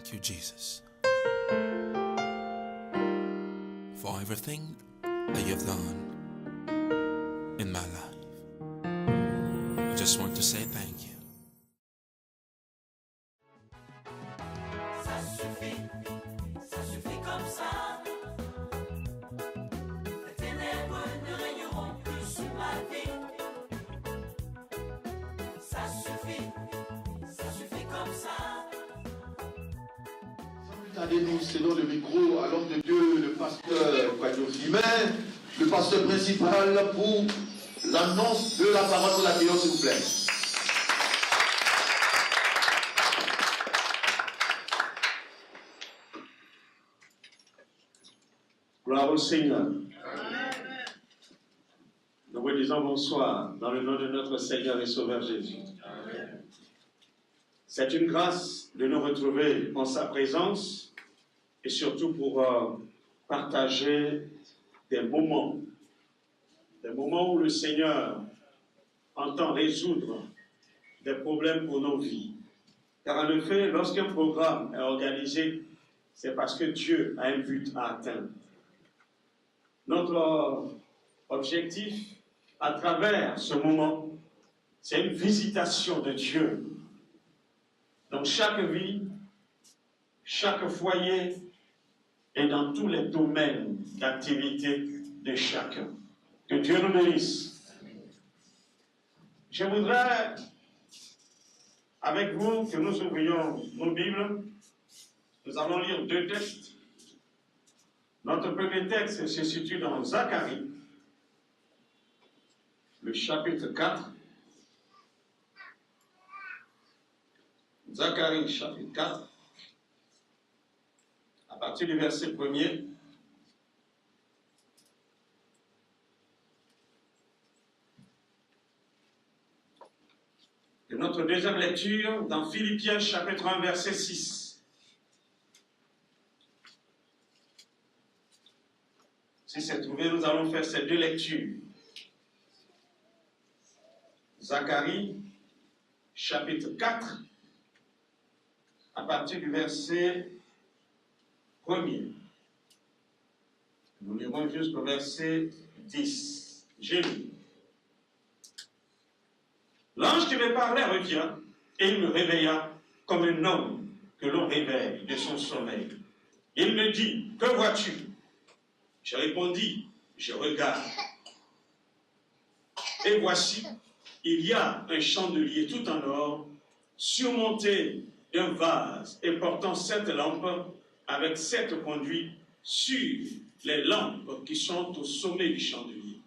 Thank you, Jesus, for everything that you've done in my life. I just want to say thank you. Ça suffit comme ça. Les ténèbres ne régneront plus sur ma vie. Ça suffit comme ça. Regardez-nous, selon le micro, à l'homme de Dieu, le pasteur Quadiofimer, le pasteur principal pour l'annonce de la parole de la prière, s'il vous plaît. Gloire au Seigneur. Nous vous disons bonsoir dans le nom de notre Seigneur et Sauveur Jésus. Amen. C'est une grâce de nous retrouver en sa présence et surtout pour partager des moments où le Seigneur entend résoudre des problèmes pour nos vies. Car en effet, lorsqu'un programme est organisé, c'est parce que Dieu a un but à atteindre. Notre objectif à travers ce moment, c'est une visitation de Dieu dans chaque vie, chaque foyer et dans tous les domaines d'activité de chacun. Que Dieu nous bénisse. Je voudrais, avec vous, que nous ouvrions nos Bibles. Nous allons lire deux textes. Notre premier texte se situe dans Zacharie, le chapitre 4. Zacharie, chapitre 4, à partir du verset 1er. Et notre deuxième lecture dans Philippiens, chapitre 1, verset 6. Si c'est trouvé, nous allons faire ces deux lectures. Zacharie, chapitre 4, à partir du verset 1er. Nous lirons jusqu'au verset 10. J'ai lu. L'ange qui me parlait revient, et il me réveilla comme un homme que l'on réveille de son sommeil. Il me dit, que vois-tu? Je répondis, je regarde. Et voici, il y a un chandelier tout en or, surmonté d'un vase et portant 7 lampes avec 7 conduits sur les lampes qui sont au sommet du chandelier.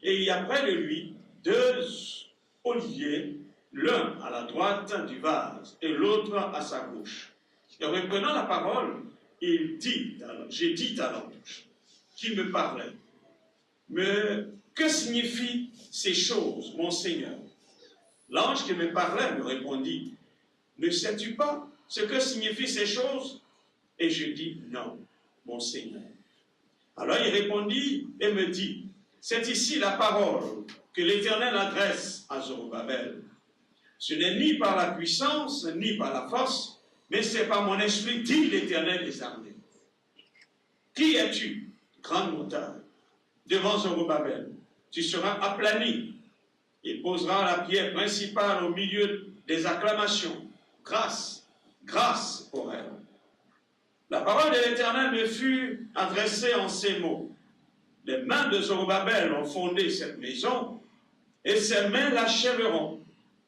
Et il y a près de lui 2 oliviers, l'un à la droite du vase et l'autre à sa gauche. Et reprenant la parole, j'ai dit à l'ange qui me parlait, mais que signifient ces choses, mon Seigneur? L'ange qui me parlait me répondit, ne sais-tu pas ce que signifient ces choses? Et je dis, non, mon Seigneur. Alors il répondit et me dit, c'est ici la parole que l'Éternel adresse à Zorobabel. Ce n'est ni par la puissance, ni par la force, mais c'est par mon esprit, dit l'Éternel des armées. Qui es-tu, grande montagne? Devant Zorobabel, tu seras aplani. Il posera la pierre principale au milieu des acclamations. Grâce, grâce pour elle. La parole de l'Éternel me fut adressée en ces mots. Les mains de Zorobabel ont fondé cette maison, et ses mains l'achèveront.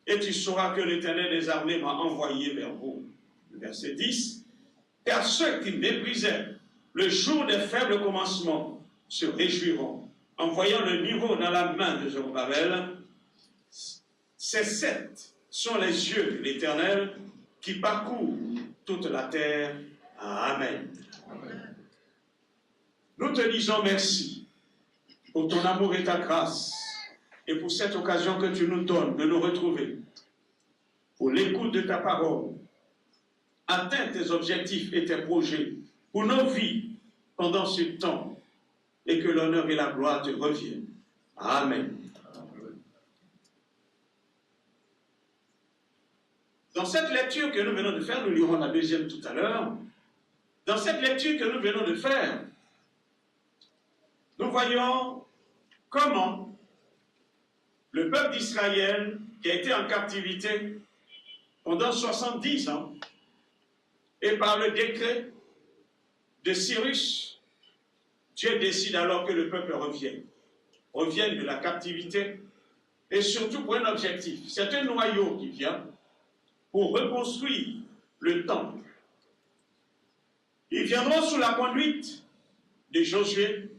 Et tu sauras que l'Éternel des armées m'a envoyé vers vous. Verset 10. Car ceux qui méprisaient le jour des faibles commencements se réjouiront en voyant le niveau dans la main de Zorobabel. Ces 7 sont les yeux de l'Éternel qui parcourent toute la terre. Amen. Amen. Nous te disons merci pour ton amour et ta grâce et pour cette occasion que tu nous donnes de nous retrouver, pour l'écoute de ta parole. Atteins tes objectifs et tes projets pour nos vies pendant ce temps et que l'honneur et la gloire te reviennent. Amen. Dans cette lecture que nous venons de faire, nous lirons la deuxième tout à l'heure. Dans cette lecture que nous venons de faire, nous voyons comment le peuple d'Israël, qui a été en captivité pendant 70 ans, et par le décret de Cyrus, Dieu décide alors que le peuple revienne de la captivité, et surtout pour un objectif. C'est un noyau qui vient pour reconstruire le temple. Ils viendront sous la conduite de Josué,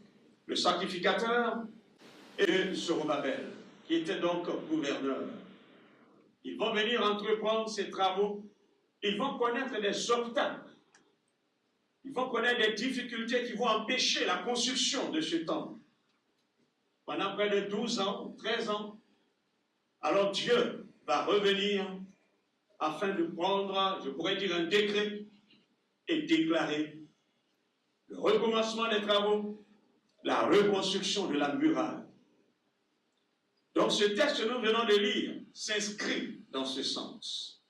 le sacrificateur, et de Zorobabel, qui était donc gouverneur. Ils vont venir entreprendre ces travaux. Ils vont connaître des obstacles. Ils vont connaître des difficultés qui vont empêcher la construction de ce temple. Pendant près de 12 ans, 13 ans, alors Dieu va revenir afin de prendre, je pourrais dire, un décret et déclarer le recommencement des travaux, la reconstruction de la muraille. Donc ce texte que nous venons de lire s'inscrit dans ce sens.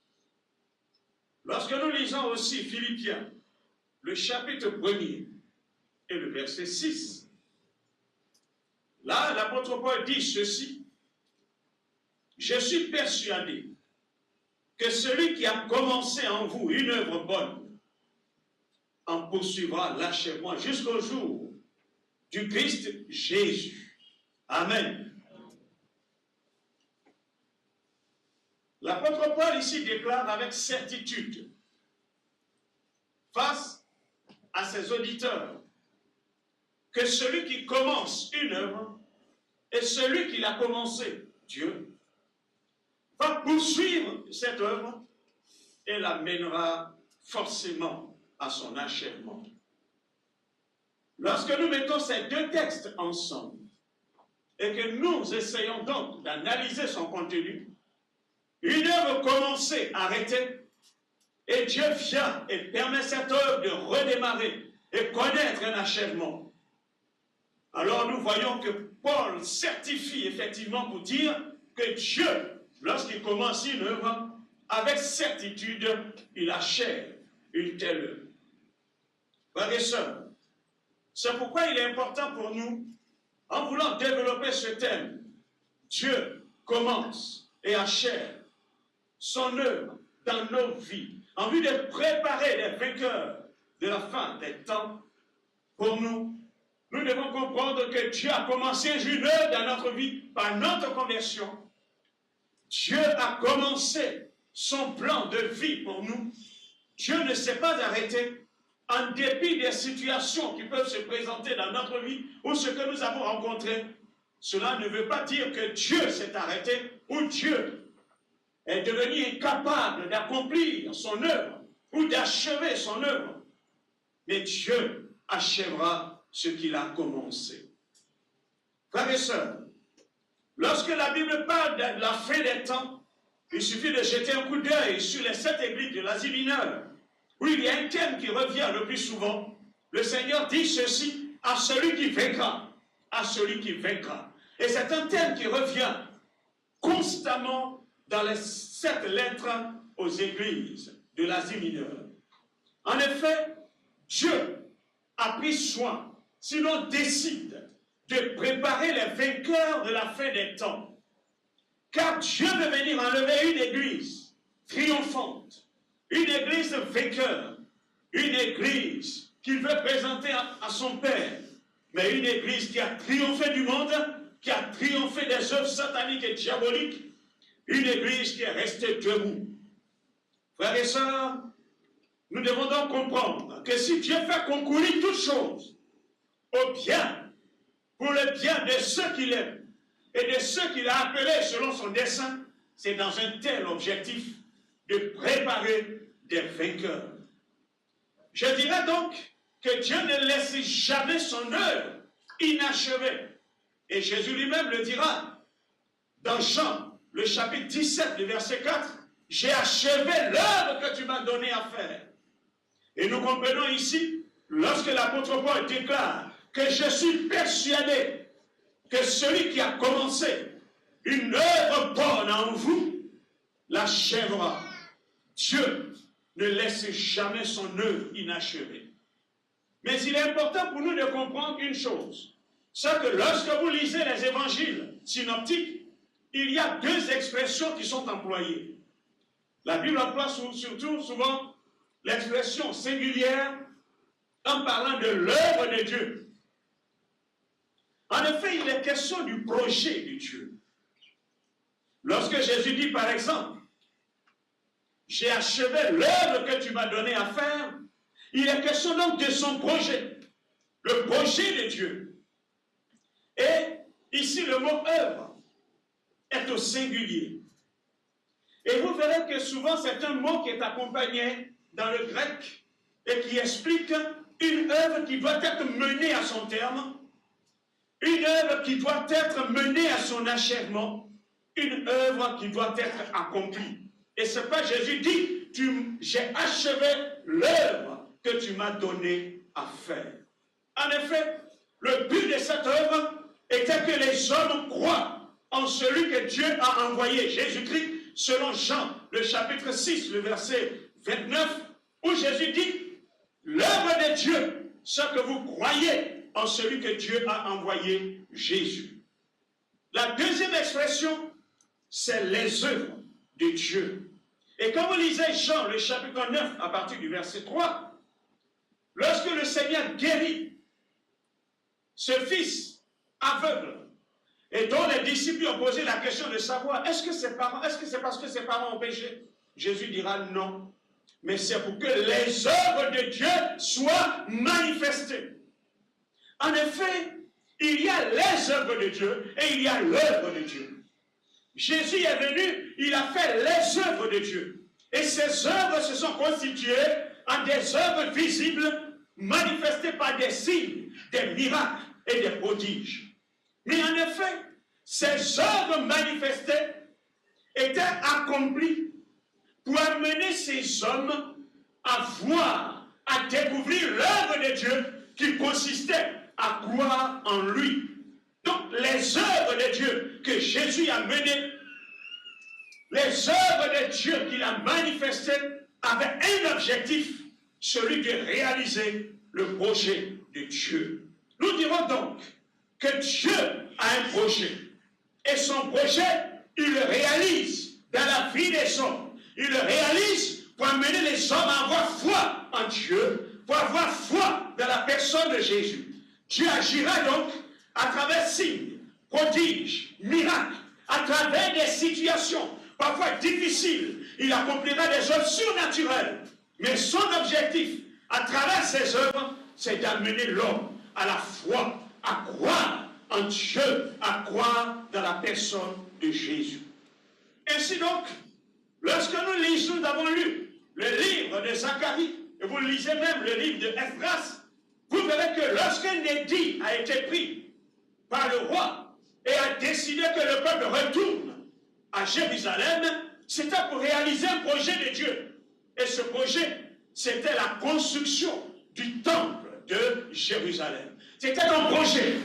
Lorsque nous lisons aussi Philippiens, le chapitre 1er et le verset 6, là l'apôtre Paul dit ceci: je suis persuadé que celui qui a commencé en vous une œuvre bonne en poursuivra l'achèvement jusqu'au jour du Christ Jésus. Amen. L'apôtre Paul ici déclare avec certitude face à ses auditeurs que celui qui commence une œuvre et celui qui l'a commencé, Dieu, va poursuivre cette œuvre et la mènera forcément à son achèvement. Lorsque nous mettons ces deux textes ensemble et que nous essayons donc d'analyser son contenu, une œuvre commencée, arrêtée, et Dieu vient et permet cette œuvre de redémarrer et connaître un achèvement. Alors nous voyons que Paul certifie effectivement pour dire que Dieu, lorsqu'il commence une œuvre, avec certitude, il achève une telle œuvre. Frères et sœurs, c'est pourquoi il est important pour nous, en voulant développer ce thème, Dieu commence et achève son œuvre dans nos vies, en vue de préparer les vainqueurs de la fin des temps. Pour nous, nous devons comprendre que Dieu a commencé une œuvre dans notre vie par notre conversion. Dieu a commencé son plan de vie pour nous. Dieu ne s'est pas arrêté en dépit des situations qui peuvent se présenter dans notre vie ou ce que nous avons rencontré. Cela ne veut pas dire que Dieu s'est arrêté ou Dieu est devenu incapable d'accomplir son œuvre ou d'achever son œuvre. Mais Dieu achèvera ce qu'il a commencé. Frères et sœurs, lorsque la Bible parle de la fin des temps, il suffit de jeter un coup d'œil sur les 7 églises de l'Asie mineure, où il y a un thème qui revient le plus souvent. Le Seigneur dit ceci: à celui qui vaincra, à celui qui vaincra. Et c'est un thème qui revient constamment dans les 7 lettres aux églises de l'Asie mineure. En effet, Dieu a pris soin, sinon décide, de préparer les vainqueurs de la fin des temps. Car Dieu veut venir enlever une église triomphante, une église vainqueur, une église qu'il veut présenter à son Père, mais une église qui a triomphé du monde, qui a triomphé des œuvres sataniques et diaboliques, une église qui est restée debout. Frères et sœurs, nous devons donc comprendre que si Dieu fait concourir toutes choses au bien, pour le bien de ceux qu'il aime et de ceux qu'il a appelés selon son dessein, c'est dans un tel objectif de préparer des vainqueurs. Je dirais donc que Dieu ne laisse jamais son œuvre inachevée. Et Jésus lui-même le dira dans Jean, le chapitre 17, le verset 4, « J'ai achevé l'œuvre que tu m'as donné à faire. » Et nous comprenons ici, lorsque l'apôtre Paul déclare que je suis persuadé que celui qui a commencé une œuvre bonne en vous l'achèvera Dieu ne laisse jamais son œuvre inachevée. Mais il est important pour nous de comprendre une chose, c'est que lorsque vous lisez les évangiles synoptiques, il y a deux expressions qui sont employées. La Bible emploie surtout souvent l'expression singulière en parlant de l'œuvre de Dieu. En effet, il est question du projet de Dieu. Lorsque Jésus dit par exemple, j'ai achevé l'œuvre que tu m'as donnée à faire, il est question donc de son projet, le projet de Dieu. Et ici, le mot œuvre est au singulier. Et vous verrez que souvent, c'est un mot qui est accompagné dans le grec et qui explique une œuvre qui doit être menée à son terme, une œuvre qui doit être menée à son achèvement, une œuvre qui doit être accomplie. Et c'est pas Jésus dit, j'ai achevé l'œuvre que tu m'as donné à faire. En effet, le but de cette œuvre était que les hommes croient en celui que Dieu a envoyé, Jésus-Christ, selon Jean, le chapitre 6, le verset 29, où Jésus dit, l'œuvre de Dieu, c'est que vous croyez en celui que Dieu a envoyé, Jésus. La deuxième expression, c'est les œuvres de Dieu. Et quand vous lisez Jean, le chapitre 9, à partir du verset 3, lorsque le Seigneur guérit ce fils aveugle, et dont les disciples ont posé la question de savoir, est-ce que c'est parce que ses parents ont péché? Jésus dira non, mais c'est pour que les œuvres de Dieu soient manifestées. En effet, il y a les œuvres de Dieu et il y a l'œuvre de Dieu. Jésus est venu, il a fait les œuvres de Dieu. Et ces œuvres se sont constituées en des œuvres visibles, manifestées par des signes, des miracles et des prodiges. Mais en effet, ces œuvres manifestées étaient accomplies pour amener ces hommes à voir, à découvrir l'œuvre de Dieu qui consistait à croire en lui. Donc, les œuvres de Dieu que Jésus a menées, les œuvres de Dieu qu'il a manifestées avaient un objectif, celui de réaliser le projet de Dieu. Nous dirons donc que Dieu a un projet. Et son projet, il le réalise dans la vie des hommes. Il le réalise pour amener les hommes à avoir foi en Dieu, pour avoir foi dans la personne de Jésus. Dieu agira donc à travers signes, prodiges, miracles, à travers des situations parfois difficiles. Il accomplira des œuvres surnaturelles. Mais son objectif, à travers ces œuvres, c'est d'amener l'homme à la foi, à croire en Dieu, à croire dans la personne de Jésus. Ainsi donc, lorsque nous avons lu le livre de Zacharie, et vous lisez même le livre de Esdras, vous verrez que lorsqu'un édit a été pris par le roi et a décidé que le peuple retourne à Jérusalem, c'était pour réaliser un projet de Dieu. Et ce projet, c'était la construction du temple de Jérusalem. C'était un projet.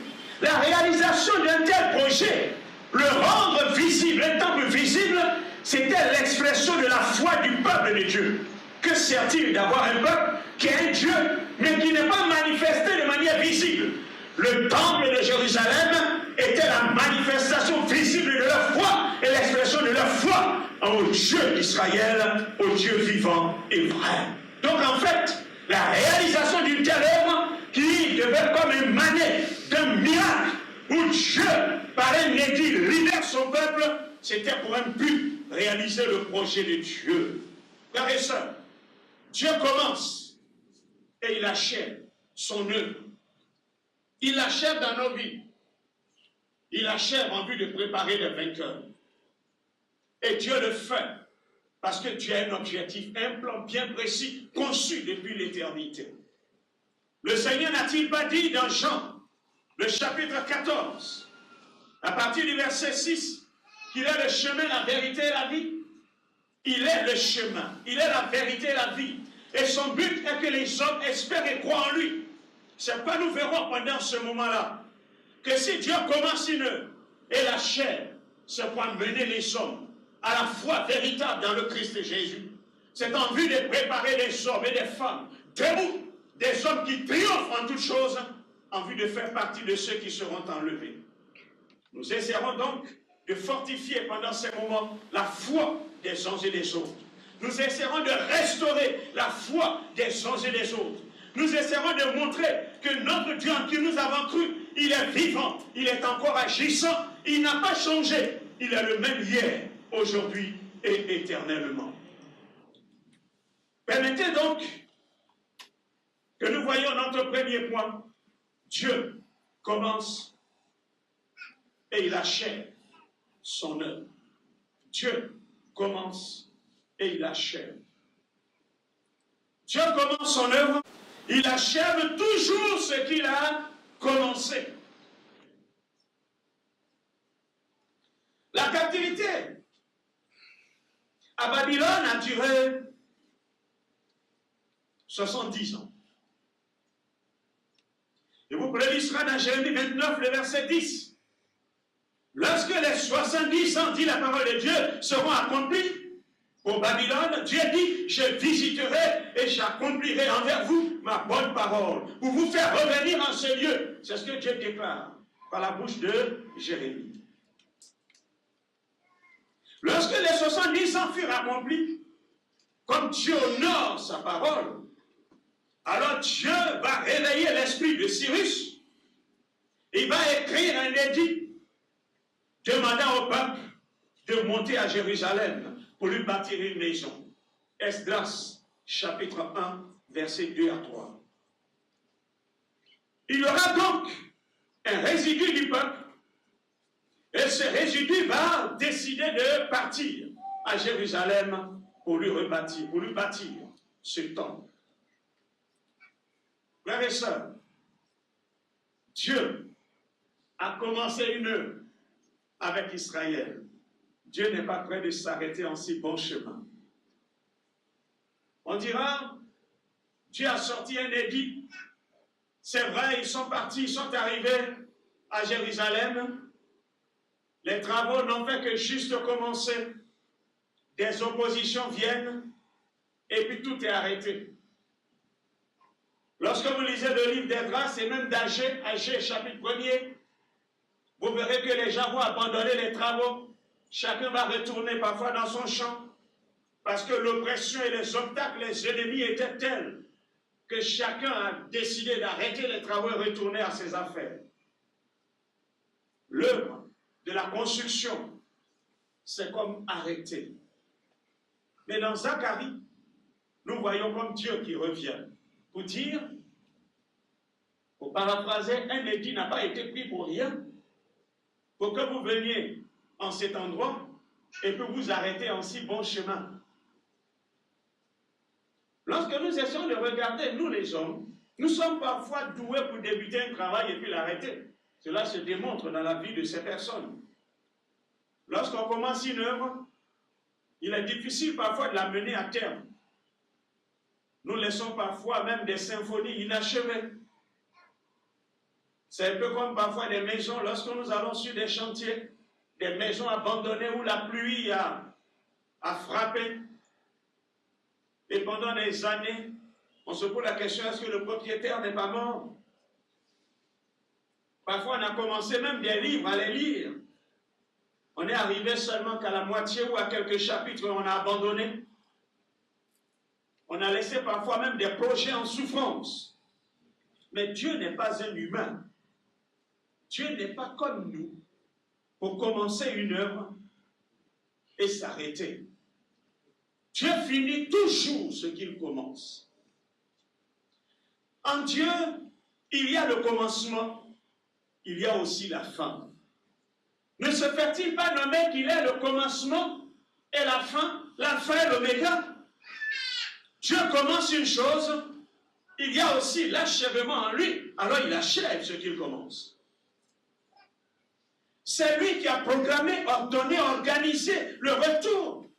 La réalisation d'un tel projet, le rendre visible, un temple visible, c'était l'expression de la foi du peuple de Dieu. Que sert-il d'avoir un peuple qui est un Dieu, mais qui n'est pas manifesté de manière visible? Le temple de Jérusalem était la manifestation visible de leur foi et l'expression de leur foi au Dieu d'Israël, au Dieu vivant et vrai. Donc en fait, la réalisation d'une telle œuvre qui devait comme émaner d'un miracle où Dieu, par un édit, libère son peuple, c'était pour un but, réaliser le projet de Dieu. Frères et sœurs, Dieu commence et il achève son œuvre. Il l'achève dans nos vies. Il l'achève en vue de préparer les vainqueurs. Et Dieu le fait parce que Dieu a un objectif, un plan bien précis, conçu depuis l'éternité. Le Seigneur n'a-t-il pas dit dans Jean, le chapitre 14, à partir du verset 6, qu'il est le chemin, la vérité et la vie? Il est le chemin, il est la vérité et la vie. Et son but est que les hommes espèrent et croient en lui. C'est quoi nous verrons pendant ce moment-là? Que si Dieu commence une œuvre et l'achève, c'est pour mener les hommes à la foi véritable dans le Christ Jésus. c'est en vue de préparer des hommes et des femmes debout, des hommes qui triomphent en toutes choses, en vue de faire partie de ceux qui seront enlevés. Nous essaierons donc de fortifier pendant ces moments la foi des uns et des autres. Nous essaierons de restaurer la foi des uns et des autres. Nous essaierons de montrer que notre Dieu en qui nous avons cru, il est vivant, il est encore agissant, il n'a pas changé. Il est le même hier, aujourd'hui et éternellement. Permettez donc que nous voyions notre premier point. Dieu commence et il achève son œuvre. Dieu commence et il achève. Dieu commence son œuvre, il achève toujours ce qu'il a commencé. La captivité à Babylone a duré 70 ans. Et vous prélisera dans Jérémie 29, le verset 10. Lorsque les 70 ans, dit la parole de Dieu, seront accomplis pour Babylone, Dieu dit, je visiterai et j'accomplirai envers vous ma bonne parole, pour vous faire revenir en ce lieu. C'est ce que Dieu déclare par la bouche de Jérémie. Lorsque les 70 ans furent accomplis, comme Dieu honore sa parole, alors Dieu va réveiller l'esprit de Cyrus. Il va écrire un édit demandant au peuple de monter à Jérusalem pour lui bâtir une maison. Esdras, chapitre 1, versets 2 à 3. Il y aura donc un résidu du peuple, et ce résidu va décider de partir à Jérusalem pour lui bâtir ce temple. Frères et sœurs, Dieu a commencé une œuvre avec Israël. Dieu n'est pas prêt de s'arrêter en si bon chemin. On dira, Dieu a sorti un édit. C'est vrai, ils sont partis, ils sont arrivés à Jérusalem. Les travaux n'ont fait que juste commencer. Des oppositions viennent et puis tout est arrêté. Lorsque vous lisez le livre d'Esdras et même d'Agé, chapitre 1er, vous verrez que les gens vont abandonner les travaux. Chacun va retourner parfois dans son champ parce que l'oppression et les obstacles, les ennemis étaient tels que chacun a décidé d'arrêter les travaux et retourner à ses affaires. L'œuvre de la construction, c'est comme arrêté. Mais dans Zacharie, nous voyons comme Dieu qui revient pour dire, pour paraphraser, un édit n'a pas été pris pour rien, pour que vous veniez en cet endroit et que vous arrêtez en si bon chemin. Lorsque nous essayons de regarder, nous les hommes, nous sommes parfois doués pour débuter un travail et puis l'arrêter. Cela se démontre dans la vie de ces personnes. Lorsqu'on commence une œuvre, il est difficile parfois de la mener à terme. Nous laissons parfois même des symphonies inachevées. C'est un peu comme parfois des maisons, lorsque nous allons sur des chantiers, des maisons abandonnées où la pluie a frappé. Et pendant des années, on se pose la question, est-ce que le propriétaire n'est pas mort? Parfois, on a commencé même des livres à les lire. On est arrivé seulement qu'à la moitié ou à quelques chapitres, on a abandonné. On a laissé parfois même des projets en souffrance. Mais Dieu n'est pas un humain. Dieu n'est pas comme nous pour commencer une œuvre et s'arrêter. Dieu finit toujours ce qu'il commence. En Dieu, il y a le commencement, il y a aussi la fin. Ne se fait-il pas nommer qu'il est le commencement et la fin est l'oméga? Dieu commence une chose, il y a aussi l'achèvement en lui, alors il achève ce qu'il commence. C'est lui qui a programmé, ordonné, organisé le retour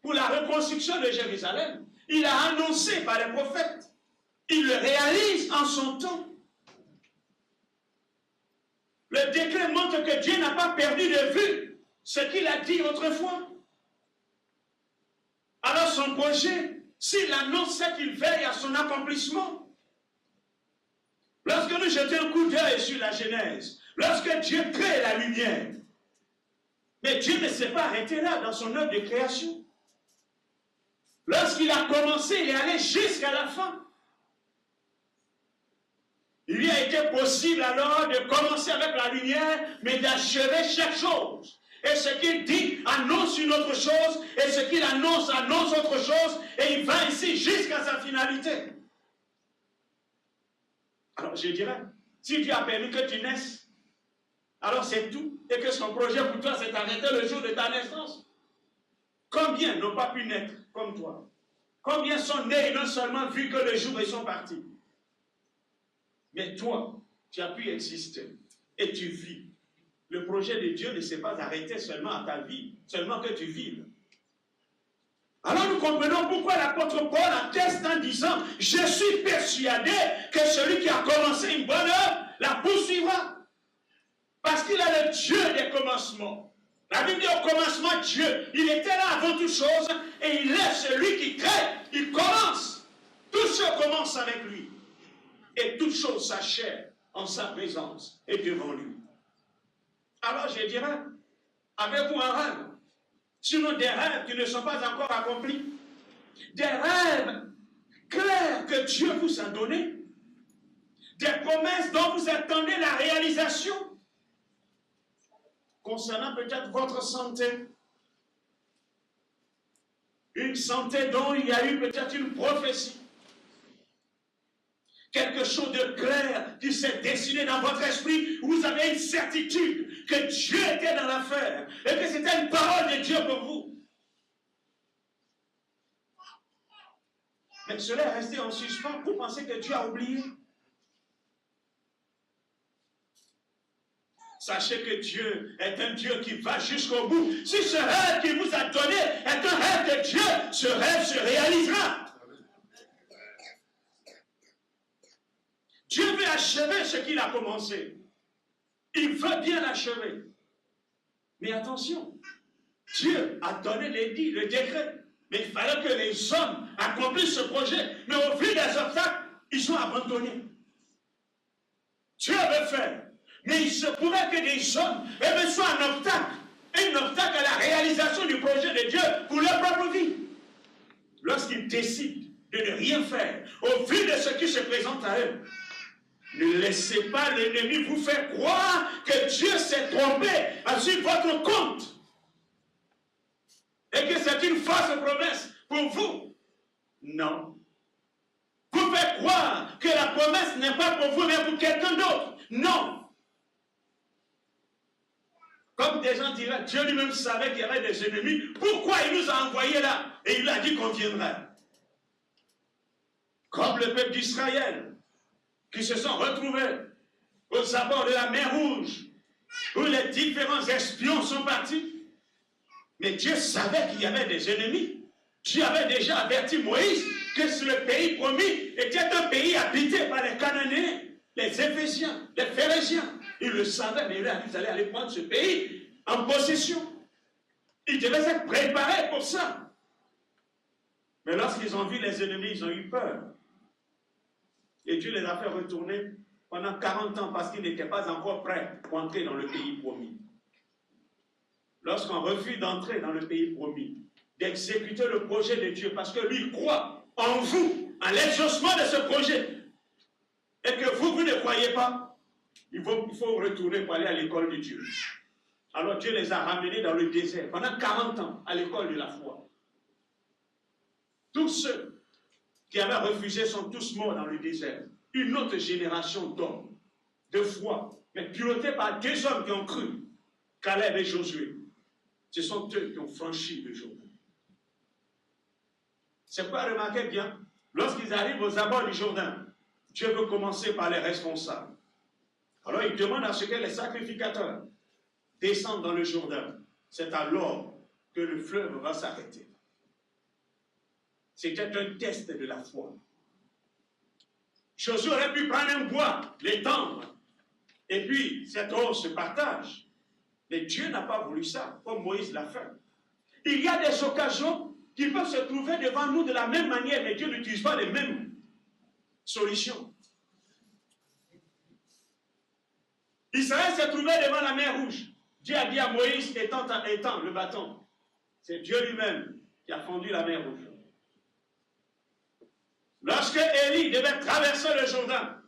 pour la reconstruction de Jérusalem. Il a annoncé par les prophètes. Il le réalise en son temps. Le décret montre que Dieu n'a pas perdu de vue ce qu'il a dit autrefois. Alors son projet, s'il annonce, c'est qu'il veille à son accomplissement. Lorsque nous jetons un coup d'œil sur la Genèse, lorsque Dieu crée la lumière, mais Dieu ne s'est pas arrêté là dans son œuvre de création. Lorsqu'il a commencé, il est allé jusqu'à la fin. Il lui a été possible alors de commencer avec la lumière, mais d'achever chaque chose. Et ce qu'il dit annonce une autre chose, et ce qu'il annonce annonce autre chose, et il va ainsi jusqu'à sa finalité. Alors je dirais, si Dieu a permis que tu naisses, alors c'est tout, et que son projet pour toi s'est arrêté le jour de ta naissance. Combien n'ont pas pu naître comme toi? Combien sont nés et non seulement vu que le jour ils sont partis? Mais toi, tu as pu exister et tu vis. Le projet de Dieu ne s'est pas arrêté seulement à ta vie, seulement que tu vives. Alors nous comprenons pourquoi l'apôtre Paul atteste en disant « Je suis persuadé que celui qui a commencé une bonne œuvre la poursuivra. » Parce qu'il a le Dieu des commencements. La Bible dit au commencement Dieu, il était là avant toute chose et il est celui qui crée, il commence. Tout ce commence avec lui. Et toute chose s'achève en sa présence et devant lui. Alors je dirais, avez-vous un rêve? Sinon des rêves qui ne sont pas encore accomplis. Des rêves clairs que Dieu vous a donnés. Des promesses dont vous attendez la réalisation. Concernant peut-être votre santé. Une santé dont il y a eu peut-être une prophétie. Quelque chose de clair qui s'est dessiné dans votre esprit, où vous avez une certitude que Dieu était dans l'affaire et que c'était une parole de Dieu pour vous. Mais cela est resté en suspens. Vous pensez que Dieu a oublié? Sachez que Dieu est un Dieu qui va jusqu'au bout. Si ce rêve qu'il vous a donné est un rêve de Dieu, ce rêve se réalisera. Dieu veut achever ce qu'il a commencé. Il veut bien l'achever. Mais attention, Dieu a donné l'édit, le décret. Mais il fallait que les hommes accomplissent ce projet. Mais au vu des obstacles, ils ont abandonné. Dieu veut faire. Mais il se pourrait que des hommes soient un obstacle à la réalisation du projet de Dieu pour leur propre vie. Lorsqu'ils décident de ne rien faire, au vu de ce qui se présente à eux, ne laissez pas l'ennemi vous faire croire que Dieu s'est trompé sur votre compte. Et que c'est une fausse promesse pour vous. Non. Vous faites croire que la promesse n'est pas pour vous, mais pour quelqu'un d'autre. Non. Comme des gens diraient, Dieu lui-même savait qu'il y avait des ennemis. Pourquoi il nous a envoyés là? Et il a dit qu'on viendrait. Comme le peuple d'Israël, qui se sont retrouvés aux abords de la mer Rouge, où les différents espions sont partis. Mais Dieu savait qu'il y avait des ennemis. Dieu avait déjà averti Moïse que le pays promis était un pays habité par les Cananéens, les Éphésiens, les Phérésiens. Il le savait, mais il a dit qu'ils allaient aller prendre ce pays en possession. Ils devaient être préparés pour ça. Mais lorsqu'ils ont vu les ennemis, ils ont eu peur. Et Dieu les a fait retourner pendant 40 ans parce qu'ils n'étaient pas encore prêts pour entrer dans le pays promis. Lorsqu'on refuse d'entrer dans le pays promis, d'exécuter le projet de Dieu parce que lui croit en vous, en l'exaucement de ce projet, et que vous ne croyez pas, il faut retourner pour aller à l'école de Dieu. Alors Dieu les a ramenés dans le désert pendant 40 ans à l'école de la foi. Tous ceux qui avaient refusé sont tous morts dans le désert. Une autre génération d'hommes, de foi, mais pilotés par deux hommes qui ont cru, Caleb et Josué. Ce sont eux qui ont franchi le Jourdain. C'est quoi, remarquez bien, lorsqu'ils arrivent aux abords du Jourdain, Dieu veut commencer par les responsables. Alors il demande à ce que les sacrificateurs descendent dans le Jourdain. C'est alors que le fleuve va s'arrêter. C'était un test de la foi. Josué aurait pu prendre un bois, l'étendre, et puis cette eau se partage. Mais Dieu n'a pas voulu ça, comme Moïse l'a fait. Il y a des occasions qui peuvent se trouver devant nous de la même manière, mais Dieu n'utilise pas les mêmes solutions. Israël s'est trouvé devant la mer Rouge. Dieu a dit à Moïse, étends le bâton. C'est Dieu lui-même qui a fendu la mer Rouge. Lorsque Élie devait traverser le Jourdain,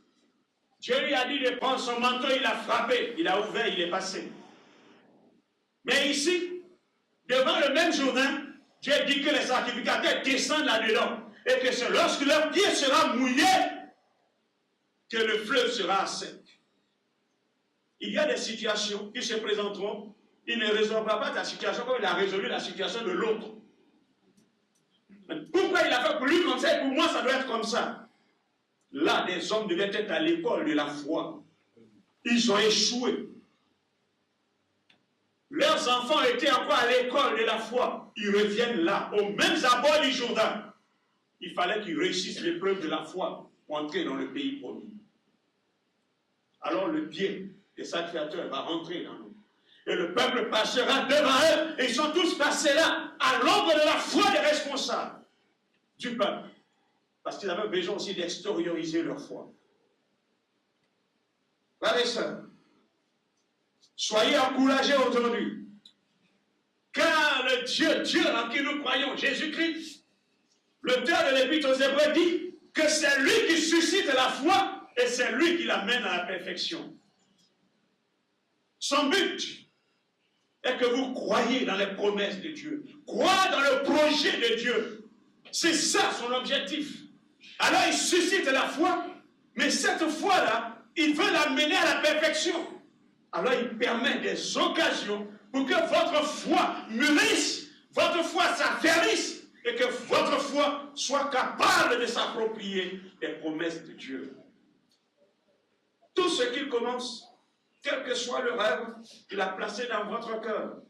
Dieu lui a dit de prendre son manteau, il a frappé, il a ouvert, il est passé. Mais ici, devant le même Jourdain, Dieu dit que les sacrificateurs descendent là-dedans et que c'est lorsque leur pied sera mouillé que le fleuve sera sec. Il y a des situations qui se présenteront, il ne résolvera pas ta situation comme il a résolu la situation de l'autre. Pourquoi il a fait pour lui comme ça et pour moi ça doit être comme ça? Là, des hommes devaient être à l'école de la foi. Ils ont échoué. Leurs enfants étaient encore à l'école de la foi. Ils reviennent là, aux mêmes abords du Jourdain. Il fallait qu'ils réussissent l'épreuve de la foi pour entrer dans le pays promis. Alors le pied des sacrificateurs va rentrer dans nous. Et le peuple passera devant eux, et ils sont tous passés là, à l'ombre de la foi des responsables du peuple. Parce qu'ils avaient besoin aussi d'extérioriser leur foi. Frères et sœurs, soyez encouragés aujourd'hui. Car le Dieu en qui nous croyons, Jésus-Christ, l'auteur de l'Épître aux Hébreux dit que c'est lui qui suscite la foi et c'est lui qui l'amène à la perfection. Son but est que vous croyez dans les promesses de Dieu. Croyez dans le projet de Dieu. C'est ça son objectif. Alors il suscite la foi, mais cette foi-là, il veut l'amener à la perfection. Alors il permet des occasions pour que votre foi mûrisse, votre foi s'affermisse et que votre foi soit capable de s'approprier des promesses de Dieu. Tout ce qu'il commence, quel que soit le rêve qu'il a placé dans votre cœur,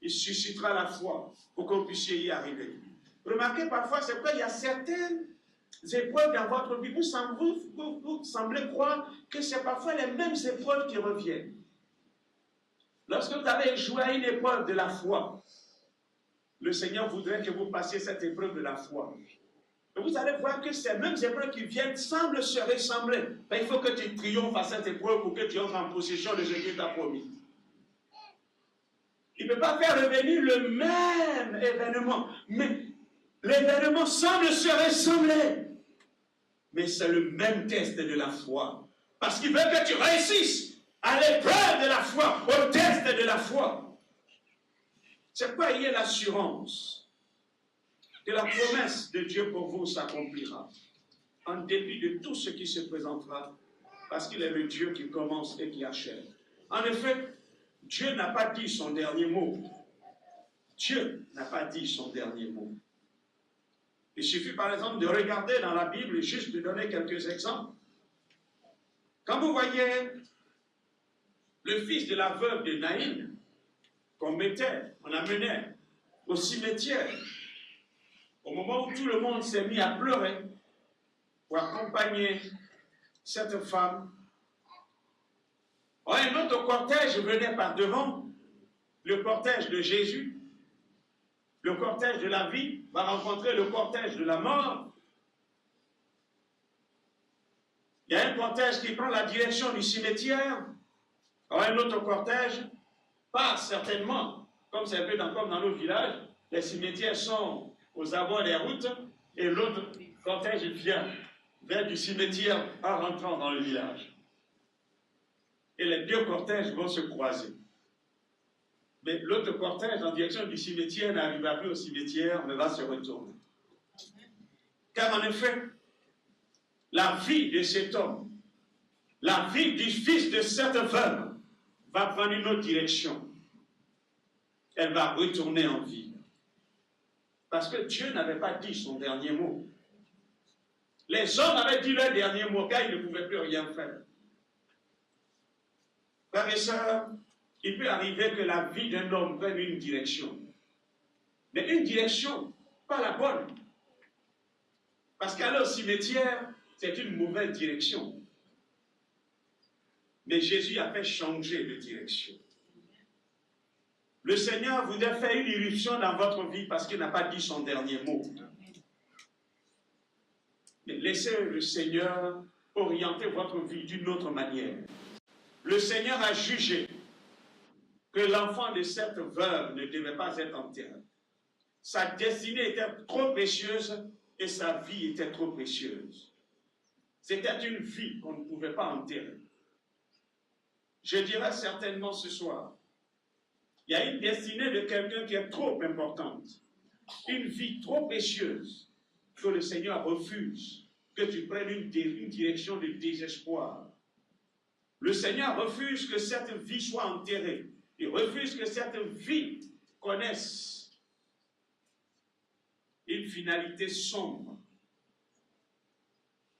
il suscitera la foi pour que vous puissiez y arriver. Remarquez parfois, c'est qu'il y a certaines épreuves dans votre vie. Vous semblez croire que c'est parfois les mêmes épreuves qui reviennent. Lorsque vous avez échoué à une épreuve de la foi, le Seigneur voudrait que vous passiez cette épreuve de la foi. Et vous allez voir que ces mêmes épreuves qui viennent semblent se ressembler. Mais il faut que tu triomphes à cette épreuve pour que tu entres en possession de ce qu'il t'a promis. Il ne peut pas faire revenir le même événement, mais l'événement semble se ressembler. Mais c'est le même test de la foi. Parce qu'il veut que tu réussisses à l'épreuve de la foi, au test de la foi. C'est quoi il y a l'assurance que la promesse de Dieu pour vous s'accomplira, en dépit de tout ce qui se présentera, parce qu'il est le Dieu qui commence et qui achève. En effet, Dieu n'a pas dit son dernier mot. Dieu n'a pas dit son dernier mot. Il suffit par exemple de regarder dans la Bible et juste de donner quelques exemples. Quand vous voyez le fils de la veuve de Naïm, qu'on amenait au cimetière, au moment où tout le monde s'est mis à pleurer pour accompagner cette femme, un autre cortège venait par devant, le cortège de Jésus. Le cortège de la vie va rencontrer le cortège de la mort. Il y a un cortège qui prend la direction du cimetière. Un autre cortège passe certainement, comme c'est un peu comme dans nos villages, les cimetières sont aux abords des routes et l'autre cortège vient vers du cimetière en rentrant dans le village. Et les deux cortèges vont se croiser. Mais l'autre cortège en direction du cimetière n'arrivera plus au cimetière, mais va se retourner. Car en effet, la vie de cet homme, la vie du fils de cette veuve, va prendre une autre direction. Elle va retourner en vie. Parce que Dieu n'avait pas dit son dernier mot. Les hommes avaient dit leur dernier mot, car ils ne pouvaient plus rien faire. Frères et sœurs, il peut arriver que la vie d'un homme prenne une direction. Mais une direction, pas la bonne. Parce qu'aller au cimetière, c'est une mauvaise direction. Mais Jésus a fait changer de direction. Le Seigneur voudrait faire une irruption dans votre vie parce qu'il n'a pas dit son dernier mot. Mais laissez le Seigneur orienter votre vie d'une autre manière. Le Seigneur a jugé que l'enfant de cette veuve ne devait pas être enterré. Sa destinée était trop précieuse et sa vie était trop précieuse. C'était une vie qu'on ne pouvait pas enterrer. Je dirais certainement ce soir, il y a une destinée de quelqu'un qui est trop importante, une vie trop précieuse, que le Seigneur refuse que tu prennes une direction de désespoir. Le Seigneur refuse que cette vie soit enterrée. Il refuse que cette vie connaisse une finalité sombre.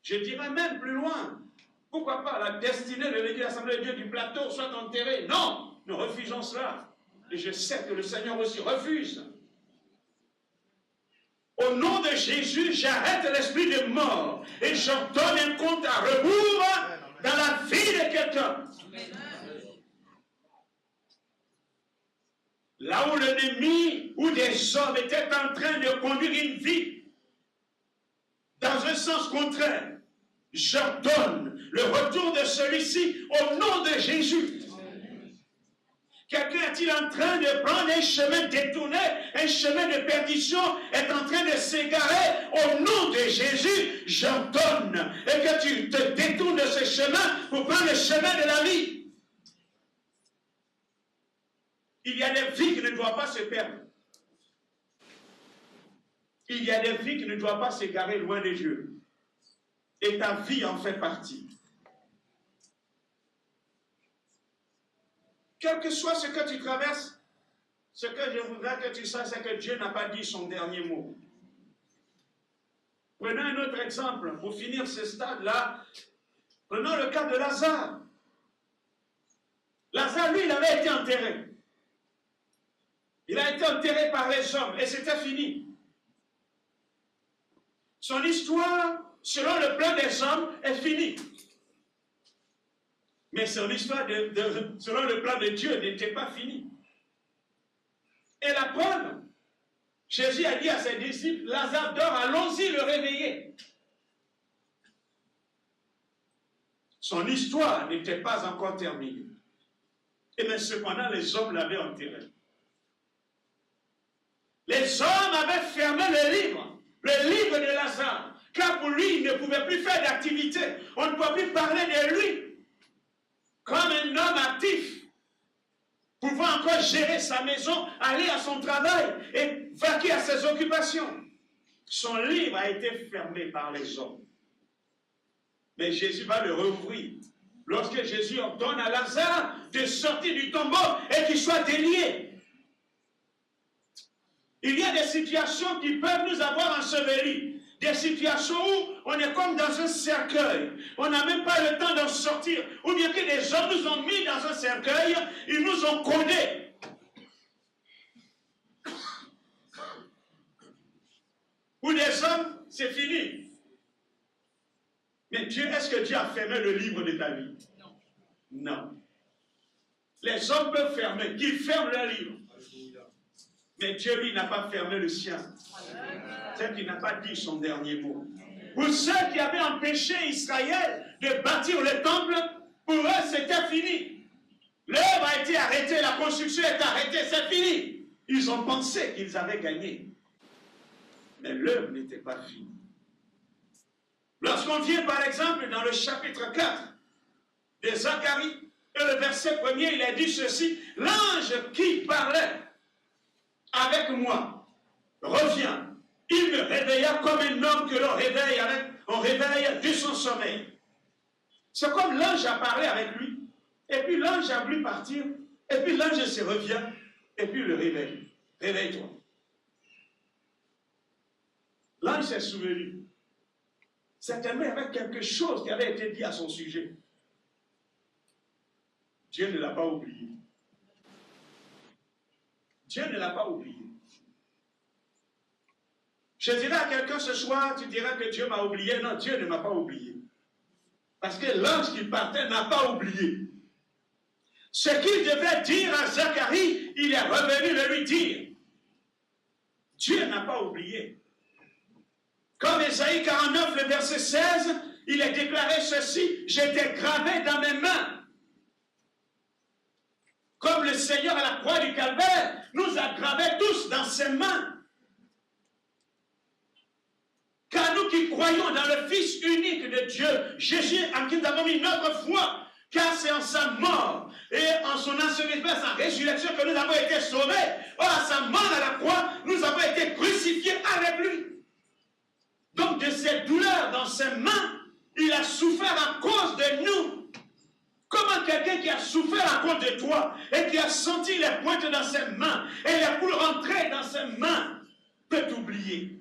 Je dirais même plus loin, pourquoi pas la destinée de l'Église Assemblée de Dieu du plateau soit enterrée? Non, nous refusons cela. Et je sais que le Seigneur aussi refuse. Au nom de Jésus, j'arrête l'esprit de mort et j'ordonne un compte à rebours dans la vie de quelqu'un. Là où l'ennemi ou des hommes étaient en train de conduire une vie dans un sens contraire, j'ordonne le retour de celui-ci au nom de Jésus. Quelqu'un est-il en train de prendre un chemin détourné, un chemin de perdition, est en train de s'égarer? Au nom de Jésus, j'ordonne et que tu te détournes de ce chemin pour prendre le chemin de la vie. Il y a des vies qui ne doivent pas se perdre. Il y a des vies qui ne doivent pas s'égarer loin de Dieu. Et ta vie en fait partie. Quel que soit ce que tu traverses, ce que je voudrais que tu saches, c'est que Dieu n'a pas dit son dernier mot. Prenons un autre exemple pour finir ce stade-là. Prenons le cas de Lazare. Lazare, lui, il avait été enterré. Il a été enterré par les hommes et c'était fini. Son histoire, selon le plan des hommes, est finie. Mais son histoire, selon le plan de Dieu, n'était pas finie. Et la preuve, Jésus a dit à ses disciples, Lazare dort, allons-y le réveiller. Son histoire n'était pas encore terminée. Et mais cependant, les hommes l'avaient enterré. Les hommes avaient fermé le livre de Lazare, car pour lui, il ne pouvait plus faire d'activité. On ne pouvait plus parler de lui comme un homme actif, pouvant encore gérer sa maison, aller à son travail et vaquer à ses occupations. Son livre a été fermé par les hommes. Mais Jésus va le rouvrir. Lorsque Jésus ordonne à Lazare de sortir du tombeau et qu'il soit délié. Il y a des situations qui peuvent nous avoir ensevelis. Des situations où on est comme dans un cercueil. On n'a même pas le temps d'en sortir. Ou bien que des hommes nous ont mis dans un cercueil, ils nous ont codés. Ou des hommes, c'est fini. Mais Dieu, est-ce que Dieu a fermé le livre de ta vie? Non. Les hommes peuvent fermer, qu'ils ferment leur livre. Mais Dieu, lui, n'a pas fermé le sien. C'est qu'il n'a pas dit son dernier mot. Pour ceux qui avaient empêché Israël de bâtir le temple, pour eux, c'était fini. L'œuvre a été arrêtée, la construction est arrêtée, c'est fini. Ils ont pensé qu'ils avaient gagné. Mais l'œuvre n'était pas finie. Lorsqu'on vient, par exemple, dans le chapitre 4 de Zacharie, et le verset 1er, il a dit ceci, l'ange qui parlait avec moi revient. Il me réveilla comme un homme que l'on réveille on réveille de son sommeil. C'est comme l'ange a parlé avec lui, et puis l'ange a voulu partir, et puis l'ange se revient, et puis le réveille. Réveille-toi. L'ange s'est souvenu. Certainement, il y avait quelque chose qui avait été dit à son sujet. Dieu ne l'a pas oublié. Dieu ne l'a pas oublié. Je dirais à quelqu'un ce soir, tu dirais que Dieu m'a oublié. Non, Dieu ne m'a pas oublié. Parce que l'ange qui partait n'a pas oublié. Ce qu'il devait dire à Zacharie, il est revenu de lui dire. Dieu n'a pas oublié. Comme Ésaïe 49, le verset 16, il est déclaré ceci, j'étais gravé dans mes mains. Comme le Seigneur à la croix du Calvaire nous a gravés tous dans ses mains. Car nous qui croyons dans le Fils unique de Dieu, Jésus, en qui nous avons mis notre foi, car c'est en sa mort et en son ensevelissement, sa résurrection que nous avons été sauvés. Or, à sa mort à la croix, nous avons été crucifiés avec lui. Donc, de cette douleur dans ses mains, il a souffert à cause de nous. Comment quelqu'un qui a souffert à cause de toi et qui a senti les pointes dans ses mains et les poules rentrer dans ses mains peut t'oublier?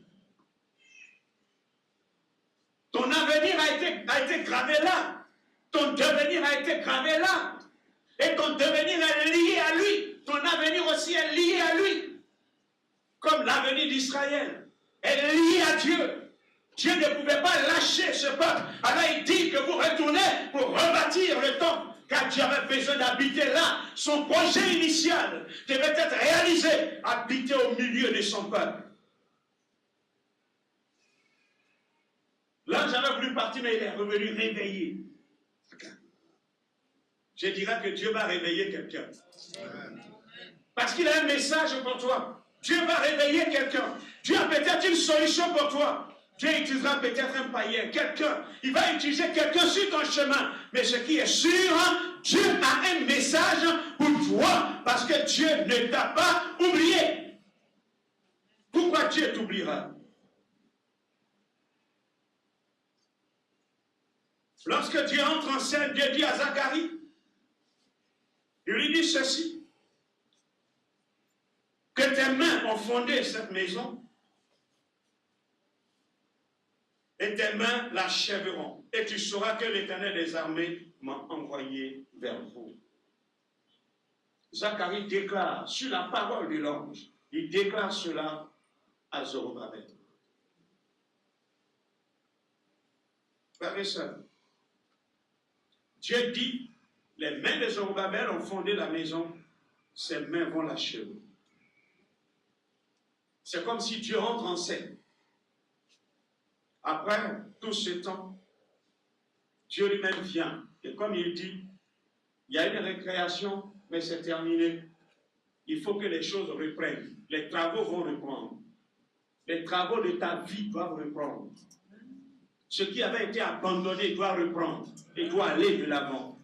Ton avenir a été gravé là. Ton devenir a été gravé là. Et ton devenir est lié à lui. Ton avenir aussi est lié à lui. Comme l'avenir d'Israël est lié à Dieu. Dieu ne pouvait pas lâcher ce peuple. Alors il dit que vous retournez pour rebâtir le temple. Car Dieu avait besoin d'habiter là. Son projet initial devait être réalisé. Habiter au milieu de son peuple. Là, j'avais voulu partir, mais il est revenu réveillé. Je dirais que Dieu va réveiller quelqu'un. Parce qu'il a un message pour toi. Dieu va réveiller quelqu'un. Dieu a peut-être une solution pour toi. Dieu utilisera peut-être un païen, quelqu'un. Il va utiliser quelqu'un sur ton chemin. Mais ce qui est sûr, Dieu a un message pour toi. Parce que Dieu ne t'a pas oublié. Pourquoi Dieu t'oubliera? Lorsque Dieu entre en scène, Dieu dit à Zacharie, il lui dit ceci, que tes mains ont fondé cette maison, et tes mains l'achèveront, et tu sauras que l'Éternel des armées m'a envoyé vers vous. Zacharie déclare, sur la parole de l'ange, il déclare cela à Zorobabel. Frères et sœurs, Dieu dit, les mains de Zorobabel ont fondé la maison, ses mains vont l'achever. C'est comme si Dieu entre en scène. Après tout ce temps, Dieu lui-même vient. Et comme il dit, il y a une récréation, mais c'est terminé. Il faut que les choses reprennent. Les travaux vont reprendre. Les travaux de ta vie doivent reprendre. Ce qui avait été abandonné doit reprendre et doit aller de l'avant.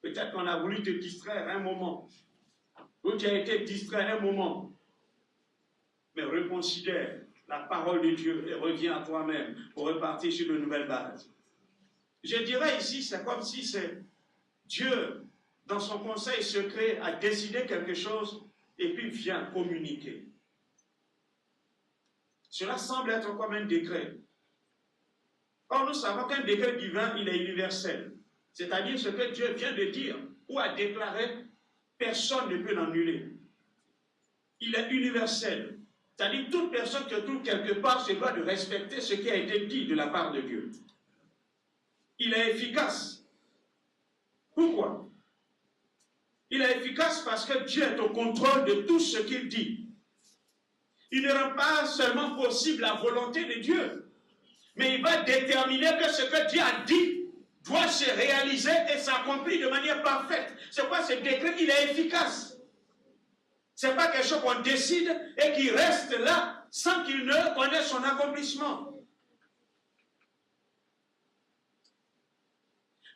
Peut-être qu'on a voulu te distraire un moment, ou tu as été distrait un moment, mais reconsidère la parole de Dieu et reviens à toi-même pour repartir sur de nouvelles bases. Je dirais ici, c'est comme si c'est Dieu, dans son conseil secret, a décidé quelque chose et puis vient communiquer. Cela semble être comme un décret. Or, nous savons qu'un décret divin, il est universel. C'est-à-dire ce que Dieu vient de dire ou a déclaré, personne ne peut l'annuler. Il est universel. C'est-à-dire toute personne qui se trouve quelque part se doit de respecter ce qui a été dit de la part de Dieu. Il est efficace. Pourquoi? Il est efficace parce que Dieu est au contrôle de tout ce qu'il dit. Il ne rend pas seulement possible la volonté de Dieu, mais il va déterminer que ce que Dieu a dit doit se réaliser et s'accomplir de manière parfaite. C'est quoi ce décret? Il est efficace. Ce n'est pas quelque chose qu'on décide et qui reste là sans qu'il ne connaisse son accomplissement.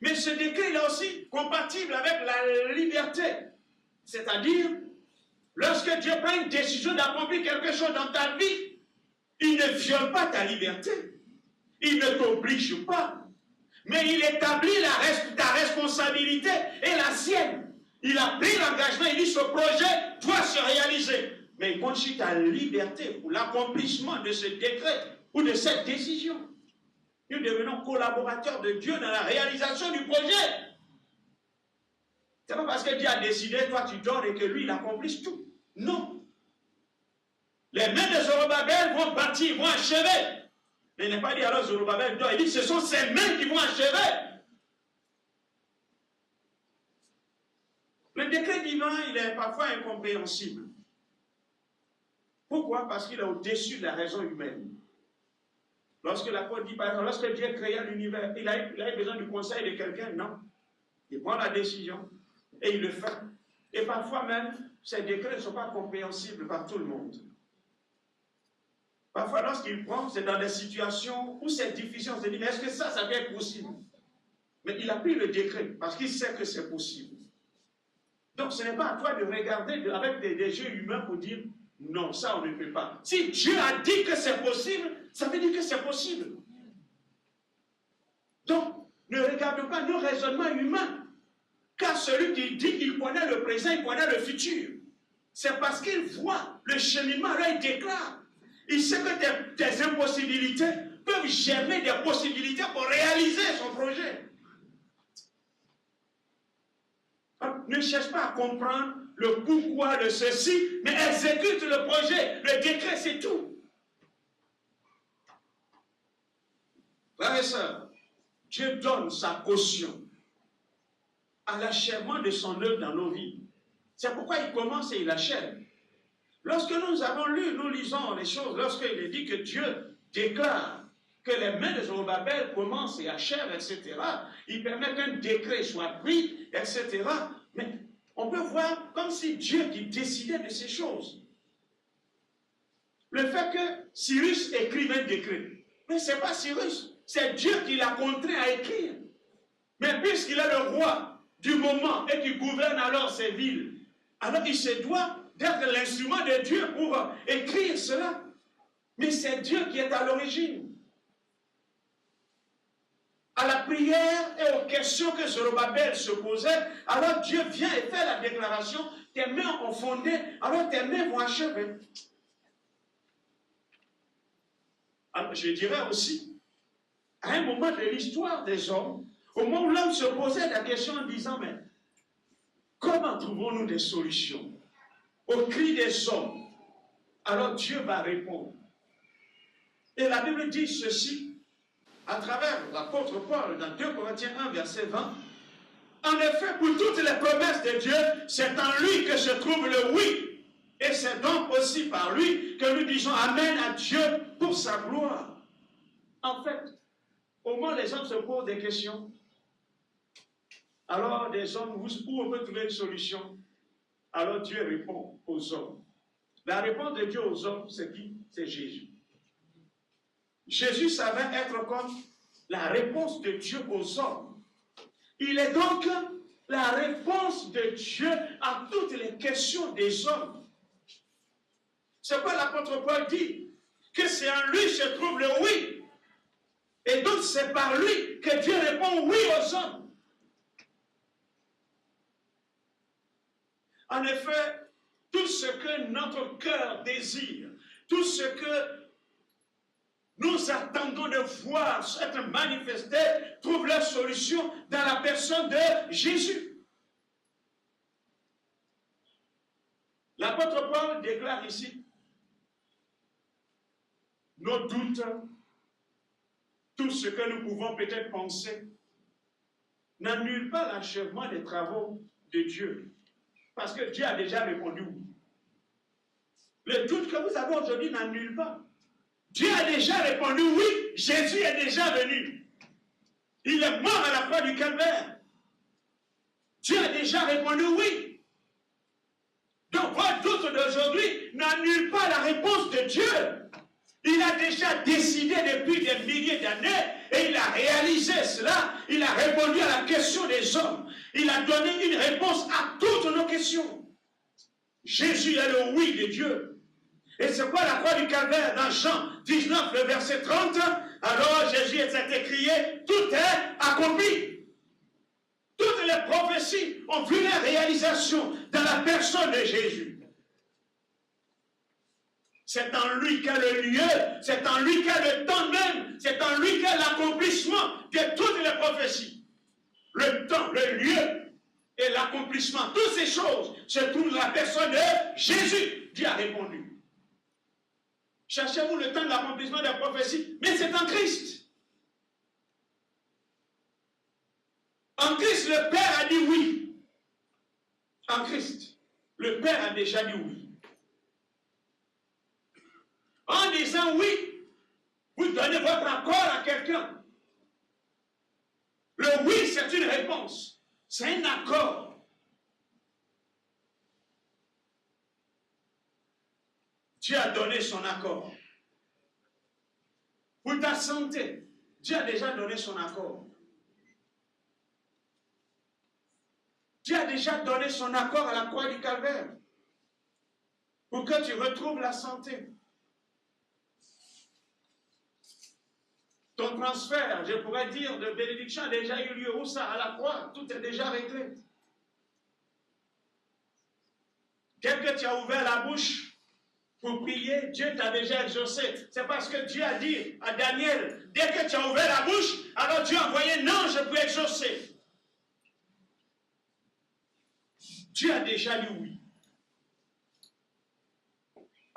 Mais ce décret est aussi compatible avec la liberté. C'est-à-dire, lorsque Dieu prend une décision d'accomplir quelque chose dans ta vie, il ne viole pas ta liberté. Il ne t'oblige pas. Mais il établit ta responsabilité et la sienne. Il a pris l'engagement, il dit ce projet doit se réaliser. Mais il compte sur ta liberté pour l'accomplissement de ce décret ou de cette décision. Nous devenons collaborateurs de Dieu dans la réalisation du projet. Ce n'est pas parce que Dieu a décidé, toi tu donnes et que lui il accomplisse tout. Non. Les mains de Zorobabel vont bâtir, vont achever. Mais il n'est pas dit alors Zorobabel dort. Il dit ce sont ses mains qui vont achever. Le décret divin, il est parfois incompréhensible. Pourquoi? Parce qu'il est au-dessus de la raison humaine. Lorsque l'apôtre dit, par exemple, lorsque Dieu créa l'univers, il a eu besoin du conseil de quelqu'un? Non. Il prend la décision et il le fait. Et parfois même, ces décrets ne sont pas compréhensibles par tout le monde. Parfois, lorsqu'il prend, c'est dans des situations où c'est difficile. On se dit, mais est-ce que ça peut être possible? Mais il a pris le décret parce qu'il sait que c'est possible. Donc, ce n'est pas à toi de regarder avec des yeux humains pour dire, non, ça, on ne peut pas. Si Dieu a dit que c'est possible, ça veut dire que c'est possible. Donc, ne regarde pas nos raisonnements humains. Car celui qui dit qu'il connaît le présent, il connaît le futur. C'est parce qu'il voit le cheminement, là, il déclare. Il sait que tes impossibilités peuvent germer des possibilités pour réaliser son projet. Ne cherche pas à comprendre le pourquoi de ceci, mais exécute le projet. Le décret, c'est tout. Frères et sœurs, Dieu donne sa caution à l'achèvement de son œuvre dans nos vies. C'est pourquoi il commence et il achève. Lorsque nous avons lu, nous lisons les choses, lorsqu'il est dit que Dieu déclare que les mains de Zorobabel commencent et achèvent, etc., il permet qu'un décret soit pris, etc., mais on peut voir comme si Dieu qui décidait de ces choses. Le fait que Cyrus écrive un décret, mais ce n'est pas Cyrus, c'est Dieu qui l'a contraint à écrire. Mais puisqu'il est le roi du moment et qu'il gouverne alors ces villes, alors il se doit d'être l'instrument de Dieu pour écrire cela. Mais c'est Dieu qui est à l'origine. À la prière et aux questions que Zorobabel se posait, alors Dieu vient et fait la déclaration, tes mains ont fondé, alors tes mains vont achever. Alors, je dirais aussi, à un moment de l'histoire des hommes, au moment où l'homme se posait la question en disant, mais comment trouvons-nous des solutions au cri des hommes? Alors Dieu va répondre. Et la Bible dit ceci, à travers l'apôtre Paul, dans 2 Corinthiens 1, verset 20, en effet, pour toutes les promesses de Dieu, c'est en lui que se trouve le oui. Et c'est donc aussi par lui que nous disons Amen à Dieu pour sa gloire. En fait, au moment où les hommes se posent des questions, alors des hommes où on peut trouver une solution, alors Dieu répond aux hommes. La réponse de Dieu aux hommes, c'est qui? C'est Jésus. Jésus savait être comme la réponse de Dieu aux hommes. Il est donc la réponse de Dieu à toutes les questions des hommes. C'est quoi l'apôtre Paul dit? Que c'est en lui se trouve le oui. Et donc c'est par lui que Dieu répond oui aux hommes. En effet, tout ce que notre cœur désire, tout ce que nous attendons de voir être manifesté, trouve leur solution dans la personne de Jésus. L'apôtre Paul déclare ici, nos doutes, tout ce que nous pouvons peut-être penser, n'annule pas l'achèvement des travaux de Dieu. Parce que Dieu a déjà répondu oui. Le doute que vous avez aujourd'hui n'annule pas. Dieu a déjà répondu oui, Jésus est déjà venu. Il est mort à la croix du calvaire. Dieu a déjà répondu oui. Donc votre doute d'aujourd'hui n'annule pas la réponse de Dieu. Il a déjà décidé depuis des milliers d'années et il a réalisé cela. Il a répondu à la question des hommes. Il a donné une réponse à toutes nos questions. Jésus est le oui de Dieu. Et c'est quoi la croix du calvaire dans Jean 19, le verset 30? Alors Jésus s'est écrié, tout est accompli. Toutes les prophéties ont vu la réalisation dans la personne de Jésus. C'est en lui qu'est le lieu, c'est en lui qu'est le temps même, c'est en lui qu'est l'accomplissement de toutes les prophéties. Le temps, le lieu et l'accomplissement, toutes ces choses se trouvent dans la personne de Jésus. Dieu a répondu. Cherchez-vous le temps de l'accomplissement des prophéties, mais c'est en Christ. En Christ, le Père a dit oui. en Christ, le Père a déjà dit oui. En disant oui, vous donnez votre accord à quelqu'un. Le oui, c'est une réponse. C'est un accord. Dieu a donné son accord. Pour ta santé, Dieu a déjà donné son accord. Dieu a déjà donné son accord à la croix du Calvaire pour que tu retrouves la santé. Ton transfert, je pourrais dire, de bénédiction a déjà eu lieu. Où ça? À la croix, tout est déjà réglé. Dès que tu as ouvert la bouche pour prier, Dieu t'a déjà exaucé. C'est parce que Dieu a dit à Daniel, dès que tu as ouvert la bouche, alors Dieu a envoyé un ange pour exaucer. Dieu a déjà dit oui.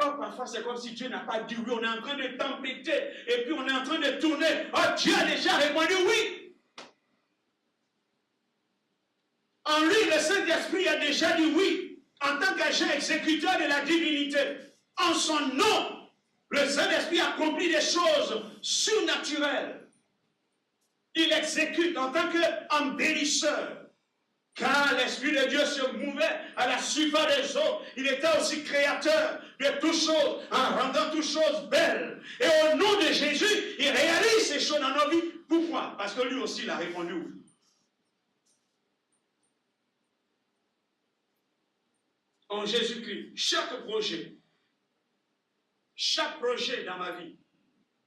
Oh, parfois c'est comme si Dieu n'a pas dit oui. On est en train de tempêter et puis on est en train de tourner. Oh, Dieu a déjà répondu oui. En lui, le Saint-Esprit a déjà dit oui. En tant qu'agent exécuteur de la divinité. En son nom, le Saint-Esprit accomplit des choses surnaturelles. Il exécute en tant qu'embellisseur. Car l'Esprit de Dieu se mouvait à la surface des eaux. Il était aussi créateur de toutes choses, en rendant toutes choses belles. Et au nom de Jésus, il réalise ces choses dans nos vies. Pourquoi? Parce que lui aussi, il a répondu oui. En Jésus-Christ, chaque projet dans ma vie,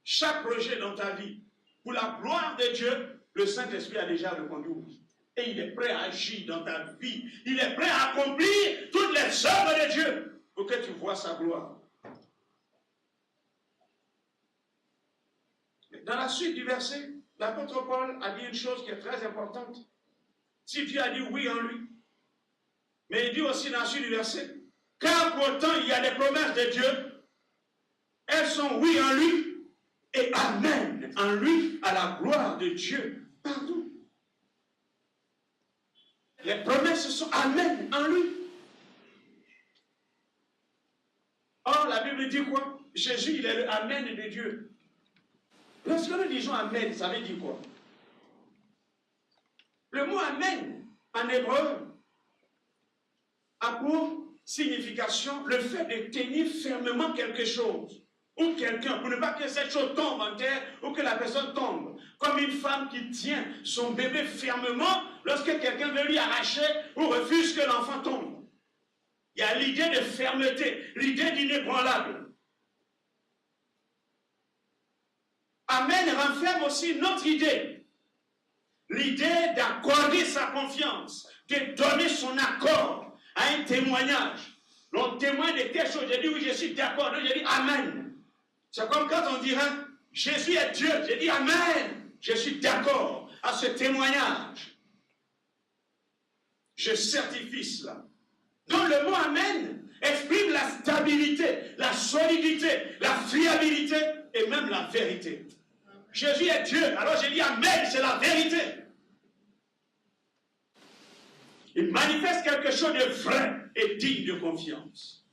chaque projet dans ta vie, pour la gloire de Dieu, le Saint-Esprit a déjà répondu oui. Et il est prêt à agir dans ta vie. Il est prêt à accomplir toutes les œuvres de Dieu pour que tu vois sa gloire. Dans la suite du verset, l'apôtre Paul a dit une chose qui est très importante. Si Dieu a dit oui en lui, mais il dit aussi dans la suite du verset, car pourtant il y a des promesses de Dieu, elles sont oui en lui et amen en lui à la gloire de Dieu partout. Les promesses sont amen en lui. Or, la Bible dit quoi? Jésus, il est le amen de Dieu. Lorsque nous disons amen, ça veut dire quoi? Le mot amen, en hébreu, a pour signification le fait de tenir fermement quelque chose ou quelqu'un, pour ne pas que cette chose tombe en terre ou que la personne tombe. Comme une femme qui tient son bébé fermement lorsque quelqu'un veut lui arracher ou refuse que l'enfant tombe. Il y a l'idée de fermeté, l'idée d'inébranlable. Amen renferme aussi notre idée. L'idée d'accorder sa confiance, de donner son accord à un témoignage. L'on témoigne de quelque chose, j'ai dit oui, je suis d'accord, donc j'ai dit amen. C'est comme quand on dirait Jésus est Dieu, j'ai dit amen, je suis d'accord à ce témoignage. Je certifie cela. Donc le mot amen exprime la stabilité, la solidité, la fiabilité et même la vérité. Jésus est Dieu, alors j'ai dit amen, c'est la vérité. Il manifeste quelque chose de vrai et digne de confiance.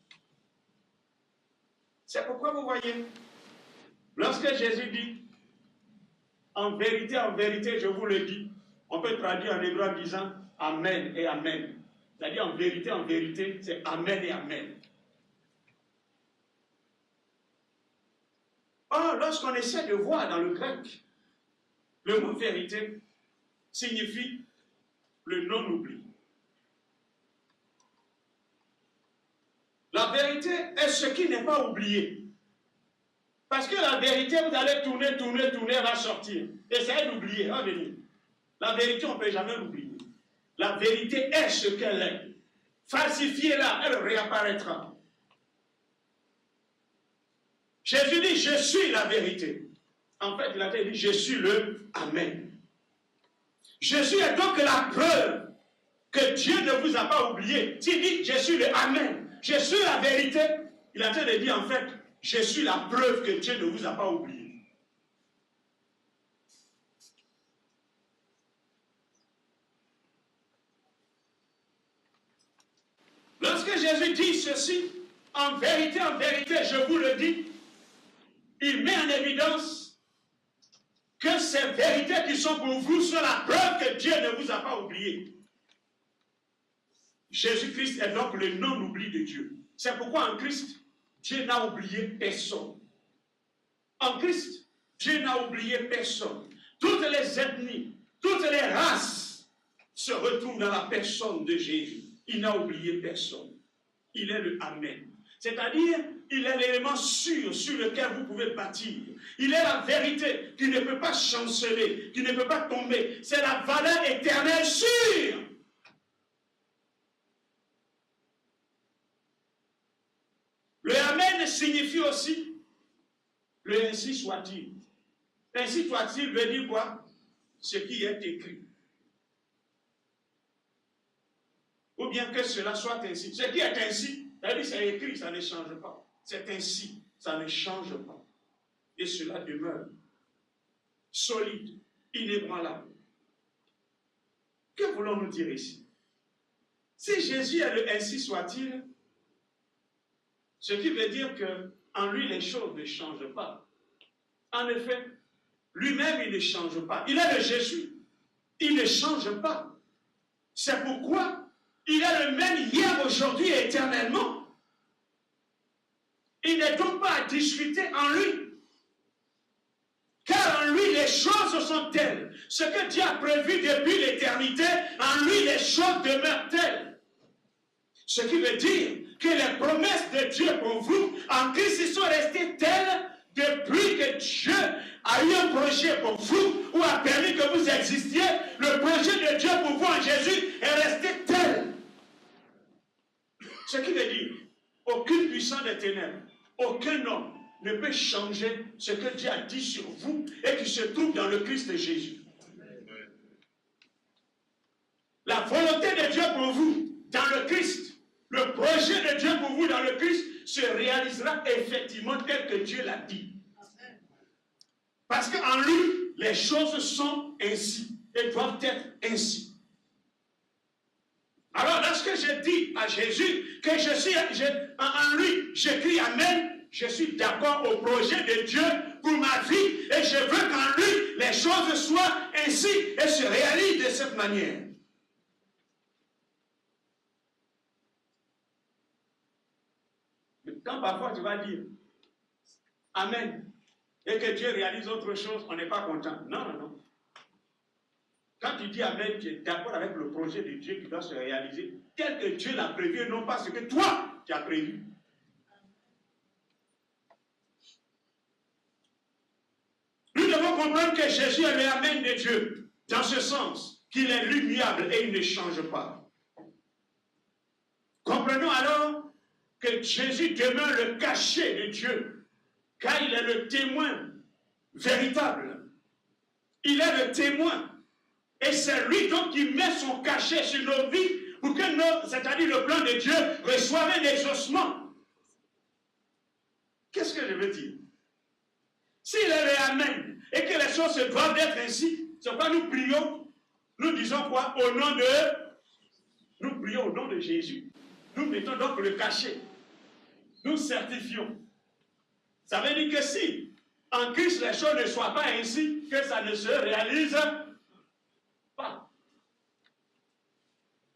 C'est pourquoi vous voyez, lorsque Jésus dit, en vérité, je vous le dis, on peut traduire en hébreu en disant amen et amen. C'est-à-dire en vérité, c'est amen et amen. Or, lorsqu'on essaie de voir dans le grec, le mot vérité signifie le non-oubli. La vérité est ce qui n'est pas oublié. Parce que la vérité, vous allez tourner, elle va sortir. Essayez d'oublier, elle va venir. La vérité, on ne peut jamais l'oublier. La vérité est ce qu'elle est. Falsifiez-la, elle réapparaîtra. Jésus dit, je suis la vérité. En fait, il a dit, je suis le Amen. Jésus est donc la preuve que Dieu ne vous a pas oublié. S'il dit, je suis le Amen, je suis la vérité, il a dit en fait, je suis la preuve que Dieu ne vous a pas oublié. Lorsque Jésus dit ceci, en vérité, je vous le dis, il met en évidence que ces vérités qui sont pour vous sont la preuve que Dieu ne vous a pas oublié. Jésus-Christ est donc le non-oubli de Dieu. C'est pourquoi en Christ, Dieu n'a oublié personne. En Christ, Dieu n'a oublié personne. Toutes les ethnies, toutes les races se retrouvent dans la personne de Jésus. Il n'a oublié personne. Il est le Amen. C'est-à-dire, il est l'élément sûr sur lequel vous pouvez bâtir. Il est la vérité qui ne peut pas chanceler, qui ne peut pas tomber. C'est la valeur éternelle sûre. Le Amen signifie aussi le ainsi soit-il. Ainsi soit-il veut dire quoi? Ce qui est écrit. Ou bien que cela soit ainsi. Ce qui est ainsi, c'est-à-dire c'est écrit, ça ne change pas. C'est ainsi, ça ne change pas. Et cela demeure solide, inébranlable. Que voulons-nous dire ici? Si Jésus est le ainsi soit-il, ce qui veut dire qu'en lui les choses ne changent pas. En effet, lui-même il ne change pas. Il est le Jésus. Il ne change pas. C'est pourquoi il est le même hier, aujourd'hui et éternellement. Il n'est donc pas à discuter en lui. Car en lui les choses sont telles. Ce que Dieu a prévu depuis l'éternité, en lui les choses demeurent telles. Ce qui veut dire que les promesses de Dieu pour vous, en Christ, ils sont restées telles depuis que Dieu a eu un projet pour vous ou a permis que vous existiez. Le projet de Dieu pour vous en Jésus est resté tel. Ce qui veut dire, aucune puissance des ténèbres, aucun homme ne peut changer ce que Dieu a dit sur vous et qui se trouve dans le Christ de Jésus. La volonté de Dieu pour vous dans le Christ, le projet de Dieu pour vous dans le Christ se réalisera effectivement tel que Dieu l'a dit. Parce qu'en lui, les choses sont ainsi et doivent être ainsi. Alors, lorsque je dis à Jésus que en lui, j'écris Amen, je suis d'accord au projet de Dieu pour ma vie et je veux qu'en lui, les choses soient ainsi et se réalisent de cette manière. Quand parfois tu vas dire Amen et que Dieu réalise autre chose, on n'est pas content. Non, non, non. Quand tu dis Amen, tu es d'accord avec le projet de Dieu qui doit se réaliser tel que Dieu l'a prévu et non pas ce que toi tu as prévu. Nous devons comprendre que Jésus est le Amen de Dieu, dans ce sens qu'il est l'immuable et il ne change pas. Comprenons alors que Jésus demeure le cachet de Dieu, car il est le témoin véritable. Il est le témoin. Et c'est lui donc qui met son cachet sur nos vies pour que c'est-à-dire le plan de Dieu, reçoive un exaucement. Qu'est-ce que je veux dire? S'il est le Amen et que les choses se doivent être ainsi, c'est pourquoi nous prions, nous disons quoi? Nous prions au nom de Jésus. Nous mettons donc le cachet. Nous certifions. Ça veut dire que si en Christ les choses ne soient pas ainsi, que ça ne se réalise pas.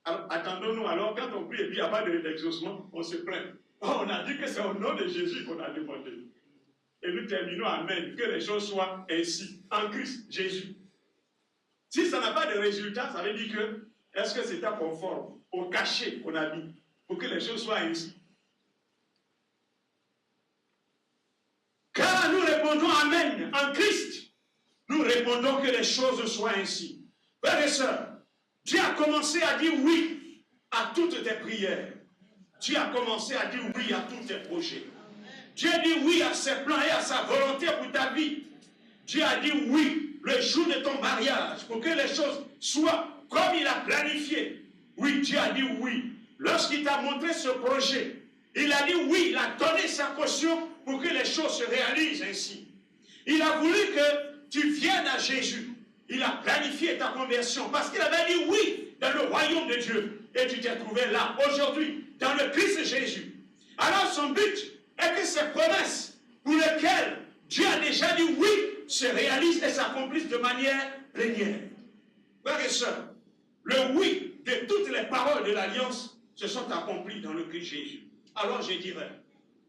Alors, attendons-nous alors, quand on prie et puis il n'y a pas d'exaucement, on se plaint. Oh, on a dit que c'est au nom de Jésus qu'on a demandé. Et nous terminons, Amen, que les choses soient ainsi, en Christ Jésus. Si ça n'a pas de résultat, ça veut dire que, est-ce que c'est conforme au cachet qu'on a mis pour que les choses soient ainsi? Car nous répondons Amen en Christ, nous répondons que les choses soient ainsi. Frères et sœurs, Dieu a commencé à dire oui à toutes tes prières. Dieu a commencé à dire oui à tous tes projets. Dieu dit oui à ses plans et à sa volonté pour ta vie. Dieu a dit oui le jour de ton mariage pour que les choses soient comme il a planifié. Oui, Dieu a dit oui. Lorsqu'il t'a montré ce projet, il a dit oui, il a donné sa caution pour que les choses se réalisent ainsi. Il a voulu que tu viennes à Jésus. Il a planifié ta conversion parce qu'il avait dit oui dans le royaume de Dieu. et tu t'es trouvé là, aujourd'hui, dans le Christ Jésus. Alors son but est que ces promesses pour lesquelles Dieu a déjà dit oui se réalisent et s'accomplissent de manière plénière. Frères et sœurs, le oui de toutes les paroles de l'Alliance se sont accomplies dans le Christ Jésus. Alors je dirais,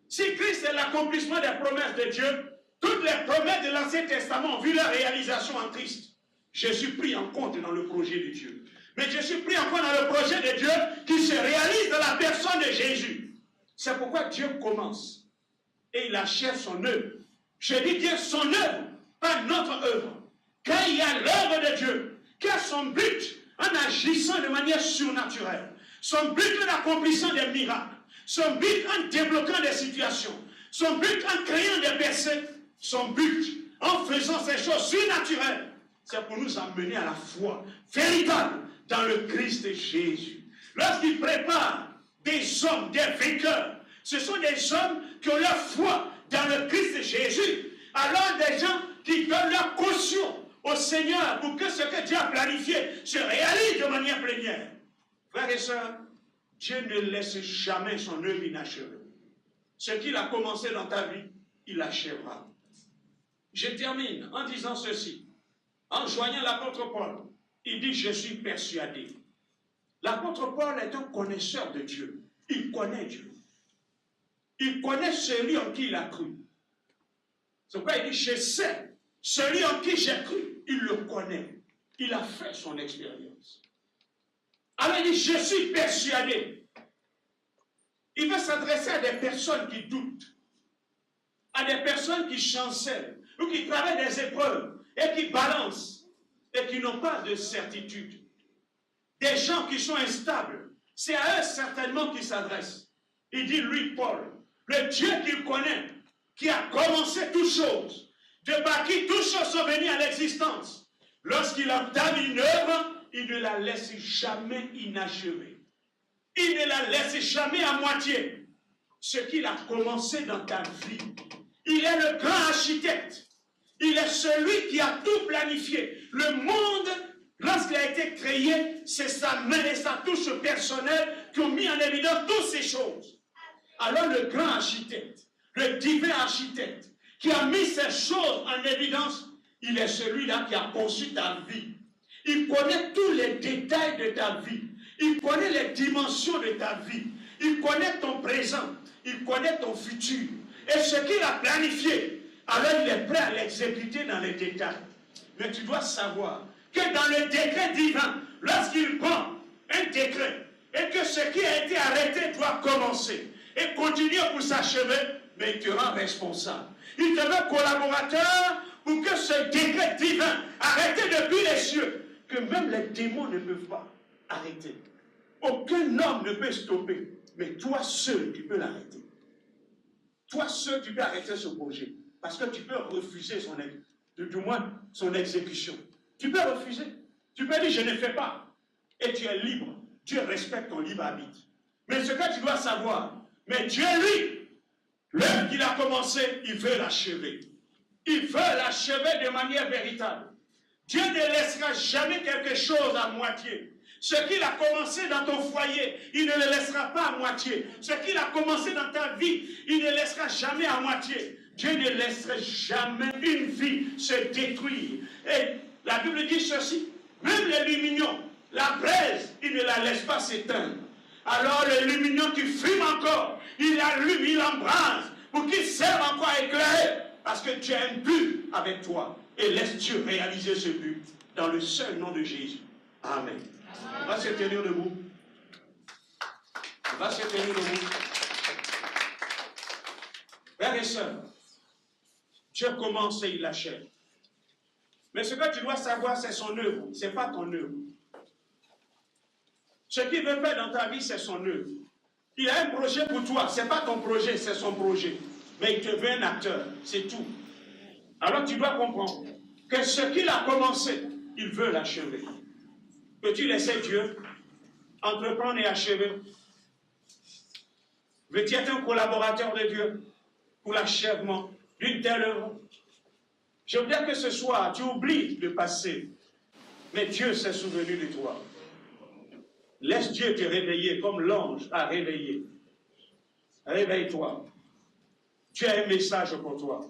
si Christ est l'accomplissement des promesses de Dieu, toutes les promesses de l'Ancien Testament ont vu leur réalisation en Christ. Je suis pris en compte dans le projet de Dieu. Mais je suis pris en compte dans le projet de Dieu qui se réalise dans la personne de Jésus. C'est pourquoi Dieu commence et il achève son œuvre. Je dis Dieu son œuvre, pas notre œuvre. Quand il y a l'œuvre de Dieu, qui a son but en agissant de manière surnaturelle, son but en accomplissant des miracles, son but en débloquant des situations, son but en créant des versets, son but en faisant ces choses surnaturelles, c'est pour nous amener à la foi véritable dans le Christ Jésus. Lorsqu'il prépare des hommes, des vainqueurs, ce sont des hommes qui ont leur foi dans le Christ Jésus. Alors des gens qui donnent leur caution au Seigneur pour que ce que Dieu a planifié se réalise de manière plénière. Frères et sœurs, Dieu ne laisse jamais son œuvre inachevée. Ce qu'il a commencé dans ta vie, il achèvera. Je termine en disant ceci. En joignant l'apôtre Paul, il dit « Je suis persuadé ». L'apôtre Paul est un connaisseur de Dieu. Il connaît Dieu. Il connaît celui en qui il a cru. C'est pourquoi il dit « Je sais, celui en qui j'ai cru, il le connaît. Il a fait son expérience. » Alors il dit « Je suis persuadé ». Il veut s'adresser à des personnes qui doutent, à des personnes qui chancellent, ou qui traversent des épreuves, et qui balancent, et qui n'ont pas de certitude. Des gens qui sont instables, c'est à eux certainement qu'il s'adresse. Il dit, lui, Paul, le Dieu qu'il connaît, qui a commencé toutes choses, de par qui toutes choses sont venues à l'existence, lorsqu'il entame une œuvre, il ne la laisse jamais inachevée. Il ne la laisse jamais à moitié. Ce qu'il a commencé dans ta vie, il est le grand architecte. Il est celui qui a tout planifié. Le monde, lorsqu'il a été créé, c'est sa main et sa touche personnelle qui ont mis en évidence toutes ces choses. Alors le grand architecte, le divin architecte, qui a mis ces choses en évidence, il est celui-là qui a conçu ta vie. Il connaît tous les détails de ta vie. Il connaît les dimensions de ta vie. Il connaît ton présent. Il connaît ton futur. Et ce qu'il a planifié, alors il est prêt à l'exécuter dans les détails. Mais tu dois savoir que dans le décret divin, lorsqu'il prend un décret, et que ce qui a été arrêté doit commencer, et continuer pour s'achever, mais il te rend responsable. Il te veut collaborateur pour que ce décret divin, arrêté depuis les cieux, que même les démons ne peuvent pas arrêter. Aucun homme ne peut stopper, mais toi seul, tu peux l'arrêter. Toi seul, tu peux arrêter ce projet. Parce que tu peux refuser du moins son exécution. Tu peux refuser. Tu peux dire, je ne fais pas. Et tu es libre. Dieu respecte ton libre arbitre. Mais ce que tu dois savoir, mais Dieu, lui, l'œuvre qu'il a commencé, il veut l'achever. Il veut l'achever de manière véritable. Dieu ne laissera jamais quelque chose à moitié. Ce qu'il a commencé dans ton foyer, il ne le laissera pas à moitié. Ce qu'il a commencé dans ta vie, il ne laissera jamais à moitié. Dieu ne laisserait jamais une vie se détruire. Et la Bible dit ceci, même l'aluminium, la braise, il ne la laisse pas s'éteindre. Alors l'aluminium qui fume encore, il allume, il embrase, pour qu'il serve encore à éclairer. Parce que tu as un but avec toi. Et laisse Dieu réaliser ce but dans le seul nom de Jésus. Amen. On va se tenir debout. On va se tenir debout. Frères et sœurs, Dieu commence et il achève. Mais ce que tu dois savoir, c'est son œuvre, ce n'est pas ton œuvre. Ce qu'il veut faire dans ta vie, c'est son œuvre. Il a un projet pour toi, ce n'est pas ton projet, c'est son projet. Mais il te veut un acteur, c'est tout. Alors tu dois comprendre que ce qu'il a commencé, il veut l'achever. Peux-tu laisser Dieu entreprendre et achever? Veux-tu être un collaborateur de Dieu pour l'achèvement d'une telle œuvre? Je veux dire que ce soir, tu oublies le passé, mais Dieu s'est souvenu de toi. Laisse Dieu te réveiller comme l'ange a réveillé. Réveille-toi. Tu as un message pour toi.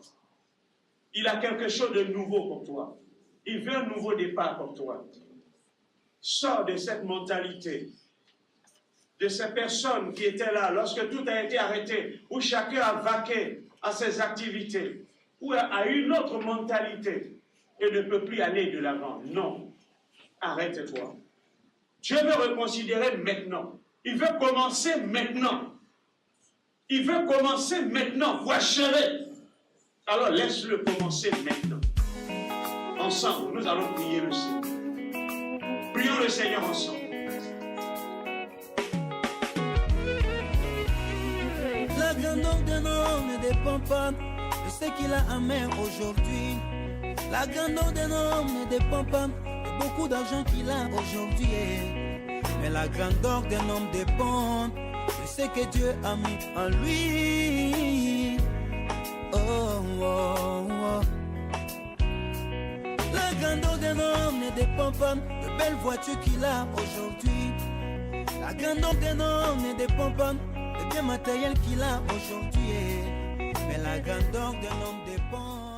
Il a quelque chose de nouveau pour toi. Il veut un nouveau départ pour toi. Sors de cette mentalité, de ces personnes qui étaient là lorsque tout a été arrêté, où chacun a vaqué à ses activités, où a une autre mentalité et ne peut plus aller de l'avant. Non, arrête-toi. Dieu veut reconsidérer maintenant. Il veut commencer maintenant. Il veut commencer maintenant. Voici. Alors laisse-le commencer maintenant. Ensemble, nous allons prier le Seigneur. Prions le Seigneur ensemble. La grandeur d'un homme ne dépend pas de ce qu'il a à main aujourd'hui. La grandeur d'un homme ne dépend pas de beaucoup d'argent qu'il a aujourd'hui. Mais la grandeur d'un homme dépend de ce que Dieu a mis en lui. Oh, oh, oh. La grandeur d'un homme ne dépend pas de belles voitures qu'il a aujourd'hui. La grandeur d'un homme ne dépend pas de biens matériels qu'il a aujourd'hui. Mais la grandeur d'un homme dépend